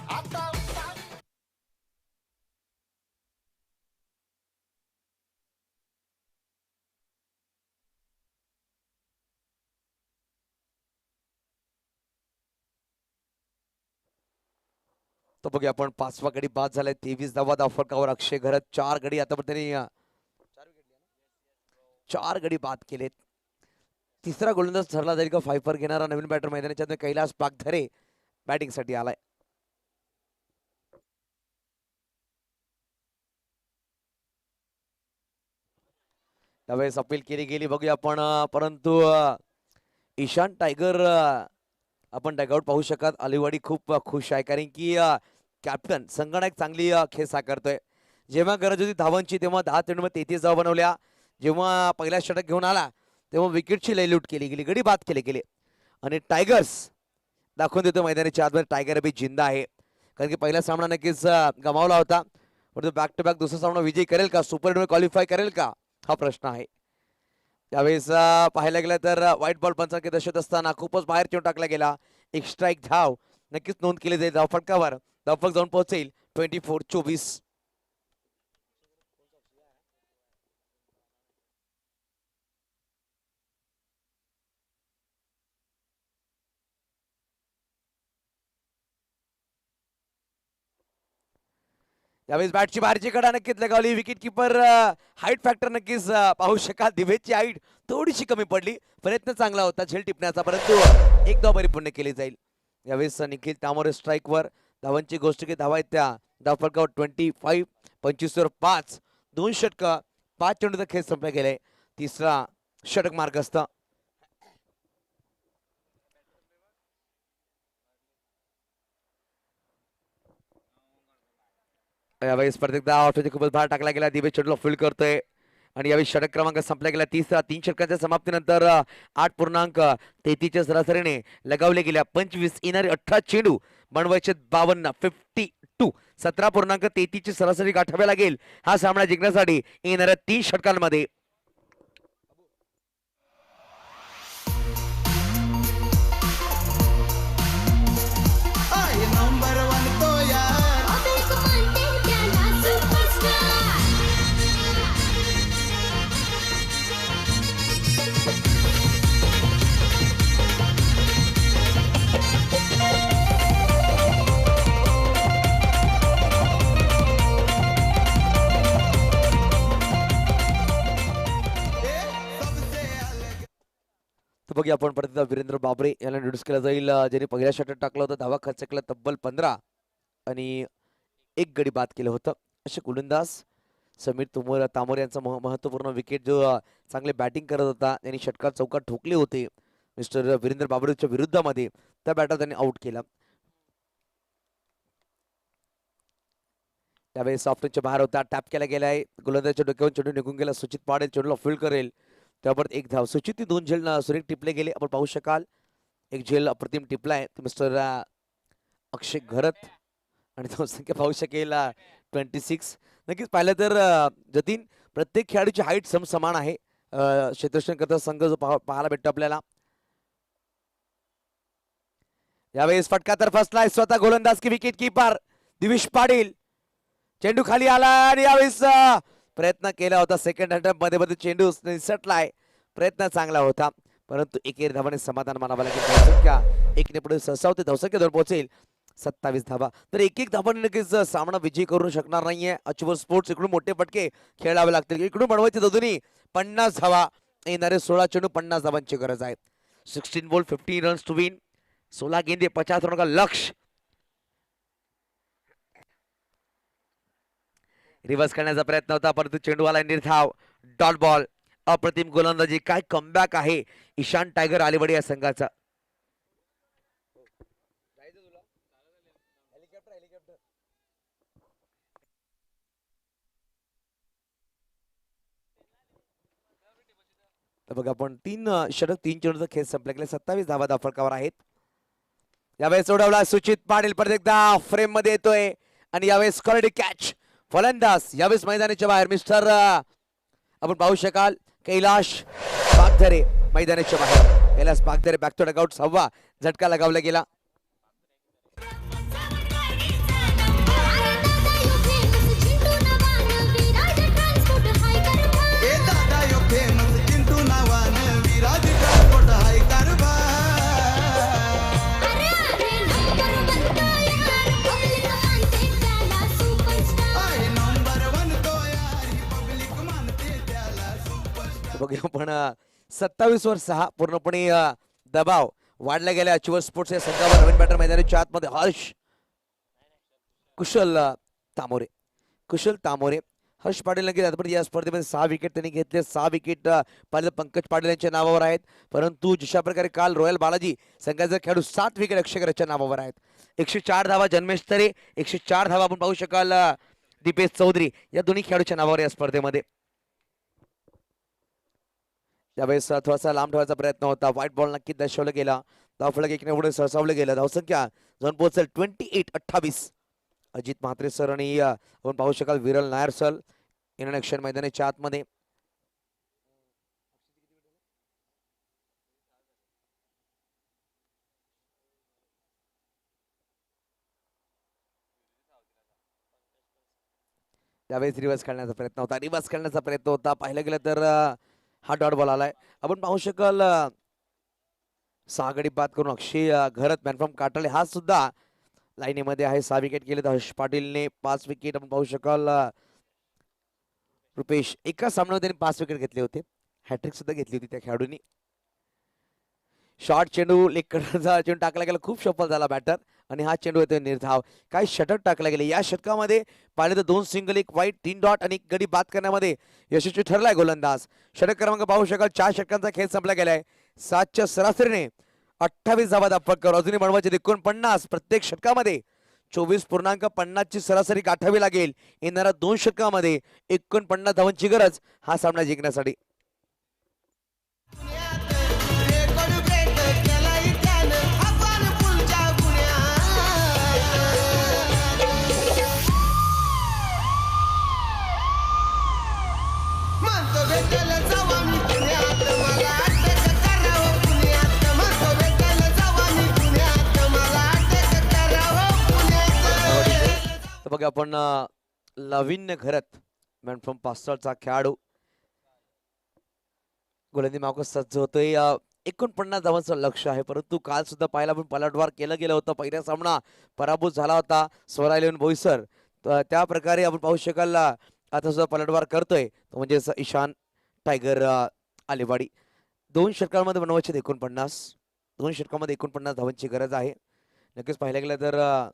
तो बघूया आपण 5वा गडी बाद झालाय 23 धावा. फटकावर अक्षय घरत 4 गडी आतापर्यंत 4 गडी बाद केलेत. तिसरा गोलंदाज ठरला जाईल का फायफर घेणारा नवीन बॅटर मैदानाच्या कैलास पागधरे बॅटिंग साठी आलाय. त्यावेळेस अपील केली गेली बघूया आपण, परंतु ईशान टायगर आपण डगआउट पाहू शकत. अलिवाडी खूप खुश आहे कारण की कॅप्टन संगणक चांगली खेळ साकारतोय. जेव्हा गरज होती धावांची तेव्हा 10 चेंडूमध्ये 33 धावा बनवल्या. जेव्हा पहिला षटक घेऊन आला तेव्हा विकेटची लयलूट केली गेली, गडी बाद केले गेले. आणि टायगर्स दाखवून देतो मैदानाच्या आतमध्ये टायगर अभि जिंदा आहे. कारण की पहिला सामना नक्कीच गमावला होता, परंतु बॅक टू बॅक दुसरा सामना विजयी करेल का, सुपर 8 क्वालिफाय करेल का हा प्रश्न आहे. त्यावेळेस पाहायला गेलं तर व्हाईट बॉल पंचांकित दशत असताना खूपच बाहेर चेंडू टाकला गेला. एक स्ट्राईक धाव नक्कीच नोंद केली जाईल. धाव फटकावर धावफलक जाऊन पोहोचेल 24-24. यावेळेस बॅटची बाहेरची कडा नक्कीच लगावली. विकेट किपर हाईट फॅक्टर नक्कीच पाहू शकाल. दिवेची हाईट थोडीशी कमी पडली. प्रयत्न चांगला होता झेल टिपण्याचा, परंतु एक धाव परिपूर्ण केली जाईल. यावेळेस निखिल तामोरे स्ट्राईकवर. धावांची गोष्ट की धावा आहेत त्या धावफलकावर 25. 25वर 5. 2 षटक 5 चेंडूचा खेळ संपला गेलाय. तिसरा षटक मार्गस्थ. यावेळी स्पर्धेत ऑफिसचे खूपच भार टाकला गेला. दिवे चेंडूला फील्ड करतोय आणि यावेळी षटक क्रमांक संपला गेला. 3 षटकांच्या समाप्तीनंतर 8.33च्या सरासरीने लगावले गेल्या 25 येणारे 18 चेंडू बनवायचे 52. 52 17.33ची सरासरी गाठावी लागेल हा सामना जिंकण्यासाठी येणाऱ्या 3 षटकांमध्ये. नंबर 1 तो यार. तर बघूया आपण परत वीरेंद्र बाबरे याला इंट्रोड्यूस केला जाईल, ज्यांनी पहिल्या षटक टाकलं होतं. धावा खर्च केला तब्बल 15 आणि 1 गडी बाद केलं होतं. असे गोलंदाज समीर तामोर यांचा महत्वपूर्ण विकेट जो चांगले बॅटिंग करत होता, त्यांनी षटकार चौकात ठोकले होते मिस्टर वीरेंद्र बाबरेच्या विरुद्धामध्ये. त्या बॅटर त्यांनी आउट केला. त्यावेळेस सॉफ्टच्या बाहेर होता. टॅप केला गेलाय. गोलंदाजाच्या डोक्यावरून चेंडू निघून गेला. सुचित पवार चेंडूला फील्ड करेल. त्यावर 1 धाव. सुचित 2 झेल सुरेख टिपले गेले. आपण पाहू शकाल 1 झेल अप्रतिम टिपलाय मिस्टर अक्षय घरत आणि तो संख्या पाहू शकेल 26. नक्कीच पाहिलं तर जतीन प्रत्येक खेळाडूची हाईट समान आहे. क्षेत्ररक्षण करता संघ जो पाहायला भेटतो आपल्याला. यावेळेस फटका तर फसलाय. स्वतः गोलंदाज की विकेट कीपर दिवेश पाटील. चेंडू खाली आला आणि यावेळेस प्रयत्न केला होता सेकंड अटेम्प्ट मध्ये चेंडू निसटलाय. प्रयत्न चांगला होता, परंतु एकेरी धावाने समाधान मानावं लागेल. धावसंख्या 1 ने पुढे सहसावते. धावसंख्या 2 पोहोचेल 27 धावा. तर एक एक धावांनी नक्कीच सामना विजयी करू शकणार नाहीये अचिवर स्पोर्ट्स. इकडून मोठे पटके खेळावे लागतील. इकडून बनवायचे दोन्ही 50 धावा. येणारे 16 चेंडू 50 धावांची गरज आहे. 16 बॉल 15 रन्स टू विन. 16 गेंदे 50 रनों का लक्ष्य. रिव्हर्स करण्याचा प्रयत्न होता परंतु चेंडूवाला निर्धाव. Dot ball. अप्रतिम गोलंदाजी. काय कमबॅक आहे ईशान टायगर आलेवाडी या संघाचा. तर बघा आपण 3 षटक 3 चेंडूचा खेळ संपला गेला. 27 धावा फलकावर आहेत. यावेळेस सोडवला सुचित पाटील. परत एकदा फ्रेम मध्ये येतोय आणि यावेळेस क्वालिटी कॅच. फलंदाज यावेळेस मैदानाच्या बाहेर मिस्टर आपण पाहू शकाल कैलाश पागधरे मैदानाच्या बाहेर. Kailash Pagdhare back to dugout. 6वा झटका लगावला गेला. बघूया आपण 27 वर 6 पूर्णपणे दबाव वाढला गेला अचिवर स्पोर्ट्स या संघावर. नवीन बॅटर मैदानाच्या आतमध्ये हर्ष कुशल तामोरे. हर्ष पाटील नक्कीच आतापर्यंत या स्पर्धेमध्ये 6 विकेट त्यांनी घेतले. 6 विकेट पाहिलं पंकज पाटील यांच्या नावावर आहेत. परंतु जशा प्रकारे काल रॉयल बालाजी संघाचा खेळाडू 7 विकेट अक्षयकरच्या नावावर आहेत. 104 धावा जन्मेश तरे. 104 धावा आपण पाहू शकाल दीपेश चौधरी या दोन्ही खेळाडूच्या नावावर या स्पर्धेमध्ये. यावेळेस थोडासा लांब ठेवायचा प्रयत्न होता. व्हाईट बॉल नक्की दर्शवला गेला. धावफलक एकने पुढे सरसावलं गेलं. धावसंख्या जाऊन पोहोचेल 28-28. अजित म्हात्रे सर आणि आपण पाहू शकाल विरल नायर सर इन ऍक्शन मैदानाच्या आतमध्ये. यावेळेस रिव्हर्स खेळण्याचा प्रयत्न होता. पाहिलं गेलं तर हा डॉट बॉल आलाय. आपण पाहू शकाल 6 गडी बाद करून अक्षय घरत मॅनफ्रॉम काटाळे हा सुद्धा लाईनीमध्ये आहे. 6 विकेट केले. तर हर्ष पाटीलने 5 विकेट. आपण पाहू शकाल रुपेश एका सामन्यामध्ये त्यांनी 5 विकेट घेतले होते. हॅट्रिक सुद्धा घेतली होती त्या खेळाडूंनी. शॉर्ट चेंडू लेकडचा चेंडू टाकला गेला. खूप सफल झाला बॅटर आणि हा चेंडू येतोय निर्धाव. काय षटक टाकला गेले या षटकामध्ये. पाहिले तर 2 सिंगल 1 वाईट 3 डॉट आणि 1 गडी बाद करण्यामध्ये यशस्वी ठरलाय गोलंदाज. षटक क्रमांक पाहू शकाल 4 षटकांचा खेळ संपला गेलाय. 7च्या सरासरीने 28 धावा दापटकर. अजूनही बनवायचे 49. प्रत्येक षटकामध्ये 24.50 ची सरासरी गाठावी लागेल. येणाऱ्या 2 षटकामध्ये 49 धावांची गरज हा सामना जिंकण्यासाठी. बघा आपण लाविन्य घरत मॅन फ्रॉम पास्टरचा खेळाडू गोलंदाजी मागोस सज्ज होतोय. 49 धावांचं लक्ष आहे. परंतु काल सुद्धा पाहिला आपण पलटवार केलं गेलं होतं. पहिला सामना पराभूत झाला होता स्वरा 11 बोईसर. त्या प्रकारे आपण पाहू शकाल आता सुद्धा पलटवार करतोय तो म्हणजे ईशान टायगर आलेवाडी. 2 षटकांमध्ये बनवायचे 49. 2 षटकांमध्ये 49 धावांची गरज आहे. नक्कीच पाहिलं गेलं तर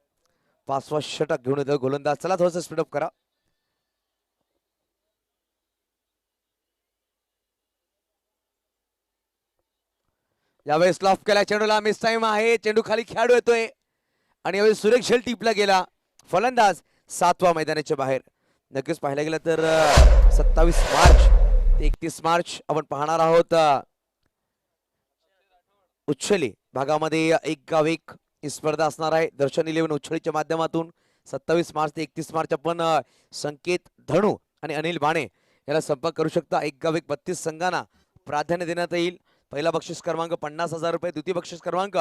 5वा षटक घेऊन येतो गोलंदाज. चला थोडंसं स्पीडअप करा. यावेळेस लॉफ केला चेंडूला. मिस टाइम आहे. चेंडू खाली खेळाडू येतोय आणि यावेळेस सुरेख झेल टिपला गेला. फलंदाज 7वा मैदानाच्या बाहेर. नक्कीच पाहिलं गेलं तर 27 मार्च ते 31 मार्च आपण पाहणार आहोत उच्छली भागामध्ये 1 गाव 1 ही स्पर्धा असणार आहे. दर्शन 11 उच्छळीच्या माध्यमातून 27 मार्च ते 31 मार्च आपण संकेत धणू आणि अनिल बाणे याला संपर्क करू शकता. 1 गाव 1 32 संघांना प्राधान्य देण्यात येईल. पहिला बक्षीस क्रमांक 50,000 रुपये. द्वितीय बक्षीस क्रमांक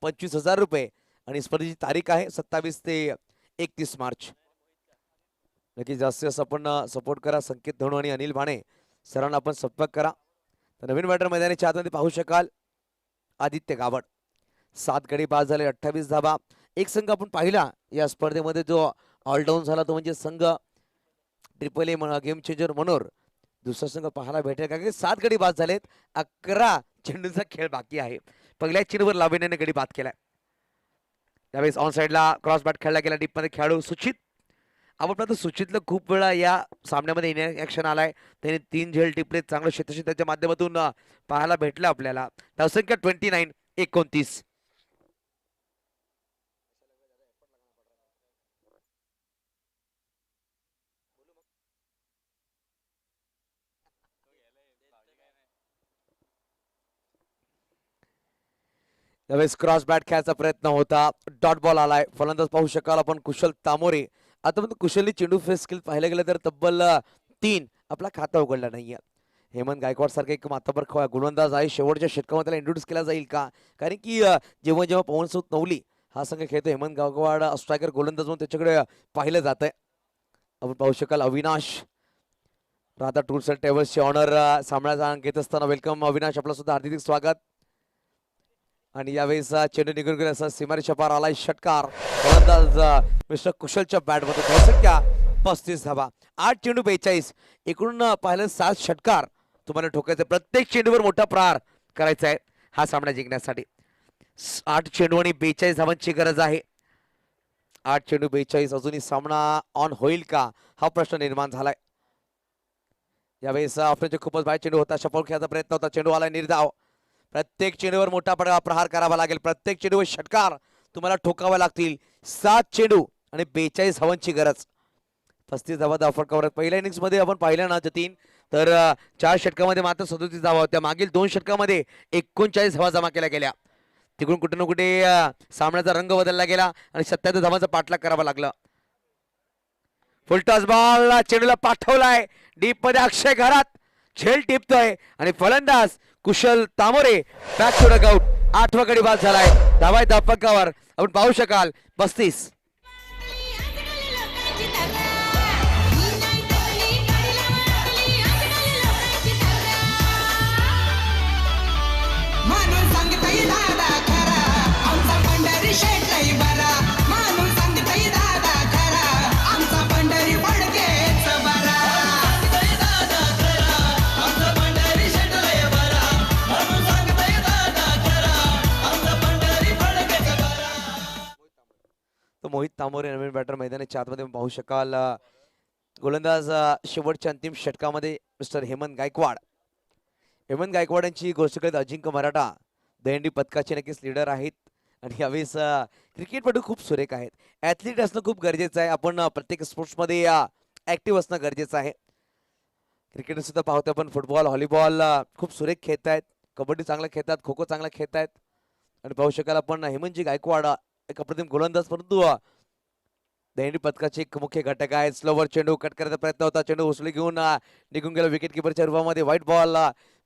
25,000 रुपये आणि स्पर्धेची तारीख आहे 27 ते 31 मार्च. नक्की जास्तीत जास्त आपण सपोर्ट करा. संकेत धणू आणि अनिल बाणे सरांना आपण संपर्क करा. तर नवीन बॅटर मैदानाच्या आतमध्ये पाहू शकाल आदित्य गावड. 7 गडी बाद झाले. 28 धावा एक संघ आपण पाहिला या स्पर्धेमध्ये जो ऑलडाऊन झाला तो म्हणजे संघ ट्रिपल ए गेम चेंजर मनोर. दुसरा संघ पाहायला भेटेल कारण की 7 गडी बाद झालेत. 11 चेंडूचा खेळ बाकी आहे. पहिल्या चेंडूवर लाविण्याने गडी बाद केलाय. त्यावेळेस ऑन साइडला क्रॉस बॅट खेळला गेला. डीपमध्ये खेळाडू सुचित. आपण पाहतो सुचितला खूप वेळा या सामन्यामध्ये ऍक्शन आलाय. त्याने 3 झेल टिपले. चांगलं क्षेत्रक्षेत्राच्या माध्यमातून पाहायला भेटलं आपल्याला. धावसंख्या 29-29. त्यावेळेस क्रॉस बॅट खेळायचा प्रयत्न होता. डॉट बॉल आलाय. फलंदाज पाहू शकाल आपण कुशल तामोरे. आतापर्यंत कुशलने चेंडू फेस स्किल पाहायला गेलं तर तब्बल 3 आपला खाता उघडला नाहीये. हेमंत गायकवाड सारखा एक माथापर गोलंदाज आहे. शेवटच्या षटकामध्ये त्याला इंट्रोड्यूस केला जाईल का? कारण की जेव्हा जेव्हा पवनसुत नवली हा संघ खेळतो हेमंत गायकवाड स्ट्रायकर गोलंदाज म्हणून त्याच्याकडे पाहिलं जात आहे. आपण पाहू शकाल अविनाश राधा टूर्स अँड ट्रॅव्हल्सचे ऑनर सामन्याचा घेत असताना वेलकम अविनाश, आपलं सुद्धा हार्दिक स्वागत. आणि यावेळेस चेंडू निघून गेला असा सीमारेषा पार आलाय षटकार. गोलंदाज मिस्टर कुशलच्या बॅटमध्ये धावसंख्या 35 धावा. 8 चेंडू 42. एकूण पाहिलं 7 षटकार तुम्हाला ठोकायचे. प्रत्येक चेंडूवर मोठा प्रहार करायचा आहे हा सामना जिंकण्यासाठी. 8 चेंडू आणि 42 धावांची गरज आहे. 8 चेंडू 42. अजूनही सामना ऑन होईल का हा प्रश्न निर्माण झालाय. यावेळेस ऑफरचे खूपच बाहेर चेंडू होता. शपल खेळायचा प्रयत्न होता. चेंडू आला निर्धाव. प्रत्येक चेंडूवर मोठा प्रहार करावा लागेल. प्रत्येक चेंडूवर षटकार तुम्हाला ठोकावे लागतील. 7 चेंडू आणि 42 धावांची गरज. 35 धावा धावफळ कव्हर. पहिल्या इनिंग्स मध्ये आपण पाहिलं ना जतीन तर 4 षटकामध्ये मात्र 37 धावा होत्या. मागील 2 षटकामध्ये 39 धावा जमा केल्या गेल्या. तिकडून कुठे ना कुठे सामन्याचा रंग बदलला गेला आणि 77 धावांचा पाठलाग करावा लागला. फुलटॉस बॉल चेंडूला पाठवलाय डीप मध्ये. अक्षय घरात झेल टिपतोय आणि फलंदाज कुशल तामोरे बॅक टू डगआउट. 8वा गडी बाद झालाय. धावा धावपकावर आपण पाहू शकाल 35. माणूस सांगतोय दादा खरा आमचा पंढरी शेटई बरा. माणूस सांगतोय दादा खरा आमचा पंढरी फडकेच बरा. तो मोहित तामोरे नवीन बॅटर मैदानाच्या आतमध्ये पाहू शकाल. गोलंदाज शेवटच्या अंतिम षटकामध्ये मिस्टर हेमंत गायकवाड. हेमंत गायकवाड यांची गोष्ट करत अजिंक्य मराठा दहीहंडी पथकाचे नक्कीच लीडर आहेत. आणि यावेळेस क्रिकेटपटू खूप सुरेख आहेत. ॲथलीट असणं खूप गरजेचं आहे. आपण प्रत्येक स्पोर्ट्समध्ये ॲक्टिव्ह असणं गरजेचं आहे. क्रिकेट सुद्धा पाहतो आपण. फुटबॉल व्हॉलीबॉल खूप सुरेख खेळत आहेत. कबड्डी चांगलं खेळतात. खो खो चांगलं खेळत आहेत. आणि पाहू शकाल आपण हेमंतजी गायकवाड एक अप्रतिम गोलंदाज परंतु दहीहंडी पथकाचे एक मुख्य घटक आहेत. स्लोवर चेंडू कट करायचा प्रयत्न होता. चेंडू उचली घेऊन निघून गेला विकेट किपरच्या रूपामध्ये. व्हाईट बॉल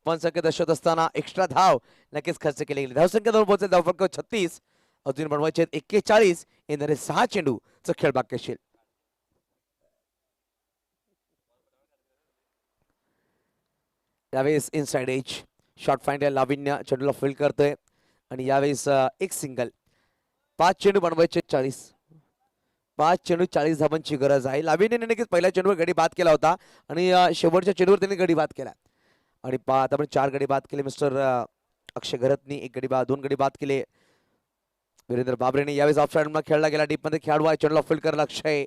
पण संख्या दर्शवत असताना एक्स्ट्रा धाव नक्कीच खर्च केली गेली. धावसंख्या 2 पोहोचेल. धावफलक 36. अजून बनवायचे 41. येणारे 6 चेंडूचा खेळ बाकी असेल. यावेळेस इनसाइड एज शॉर्ट फाइंड लाविन्य चेंडूला फील्ड करतोय आणि यावेळेस एक सिंगल. 5 चेंडू बनवायचे 40. 5 चेंडू 40 धावांची गरज आहे. लाविन्यने नक्कीच पहिल्या चेंडूवर गडी बाद केला होता आणि शेवटच्या चेंडूवर त्यांनी गडी बाद केला. आणि आपण 4 गडी बाद केले. मिस्टर अक्षय घरतनी 1 गडी बाद 2 गडी बाद केले. वीरेंद्र बाबरेने यावेळेस ऑफ साइडला खेळला गेला. डीप मध्ये खेळाडू आहे. चेंडूला फील्ड करला अक्षय.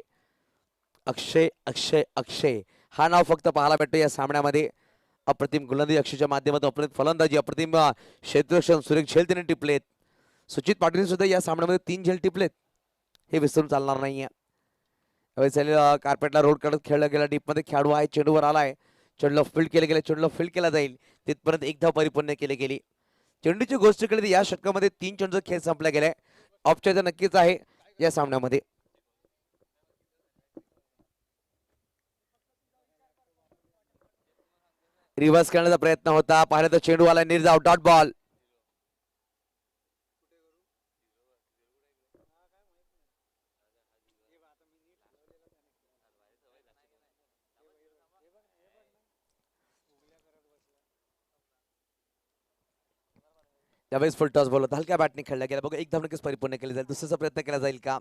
अक्षय अक्षय अक्षय हा नाव फक्त पाहायला भेटतो या सामन्यामध्ये. अप्रतिम गोलंदाजी अक्षयच्या माध्यमातून अप्रतिम फलंदाजी अप्रतिम क्षेत्ररक्षण सुरेख झेल त्याने टिपलेत. सुचित पाटील सुद्धा या सामन्यामध्ये 3 झेल टिपलेत. हे विसरून चालणार नाहीये. यावेळेस कार्पेटला रोड करत खेळला गेला. डीप मध्ये खेळाडू आहे. चेंडूवर आलाय. चेंडूला फील्ड केले गेले. चेंडूला फील्ड केला जाईल तिथपर्यंत 1 धाव परिपूर्ण केली गेली. चेंडूची गोष्ट केली तर या षटकामध्ये 3 चेंडूचा खेळ संपला गेलाय. ऑफचार्ज नक्कीच आहे या सामन्यामध्ये. रिव्हर्स करण्याचा प्रयत्न होता. पाहिलं तर चेंडू आला निर्धाव. Dot ball. त्यावेळेस फुल टॉस बॉल होता, हलक्या बॅटने खेळला गेला. बघू एक धाव नक्कीच परिपूर्ण केली जाईल, दुसऱ्याचा प्रयत्न केला जाईल का,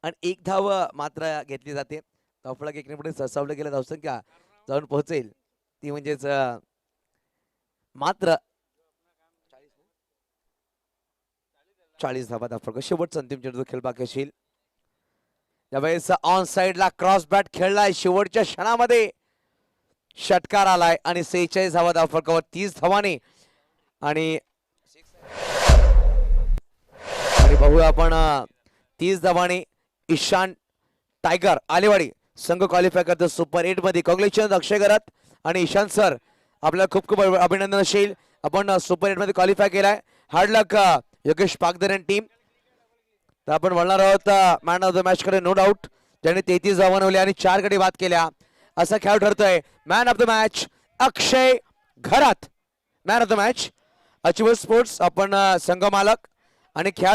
आणि एक धाव मात्र घेतली जाते. धावफलक एकने पुढे सरसावलं गेलं, धावसंख्या जाऊन पोहोचेल ती म्हणजेच मात्र 40 धावा. धावफलक शेवटचा अंतिम चेंडू खेळ बाकी असेल. यावेळेस ऑन साइडला क्रॉस बॅट खेळलाय, शेवटच्या क्षणामध्ये षटकार आलाय आणि 46 धावा धावफलकावर 30 धावाने. आणि बघूया आपण 30 धावाने ईशान टायगर आलेवाडी संघ क्वालिफाय करतो सुपर 8 मध्ये. कॉंग्रॅच्युलेशन अक्षय गरात आणि ईशान सर, आपल्याला खूप खूप अभिनंदन असेल, आपण सुपर 8 मध्ये क्वालिफाय केलाय. हार्ड लक योगेश पागदर टीम. तर आपण वळणार आहोत मॅन ऑफ द मॅच कडे, नो डाऊट, ज्याने 33 धावा बनवल्या आणि 4 गडी बाद केल्या असा खेळ ठरतोय. मॅन ऑफ द मॅच अक्षय घरात. Man of the match achiever sports, आपण संघ मालक आणि खेळ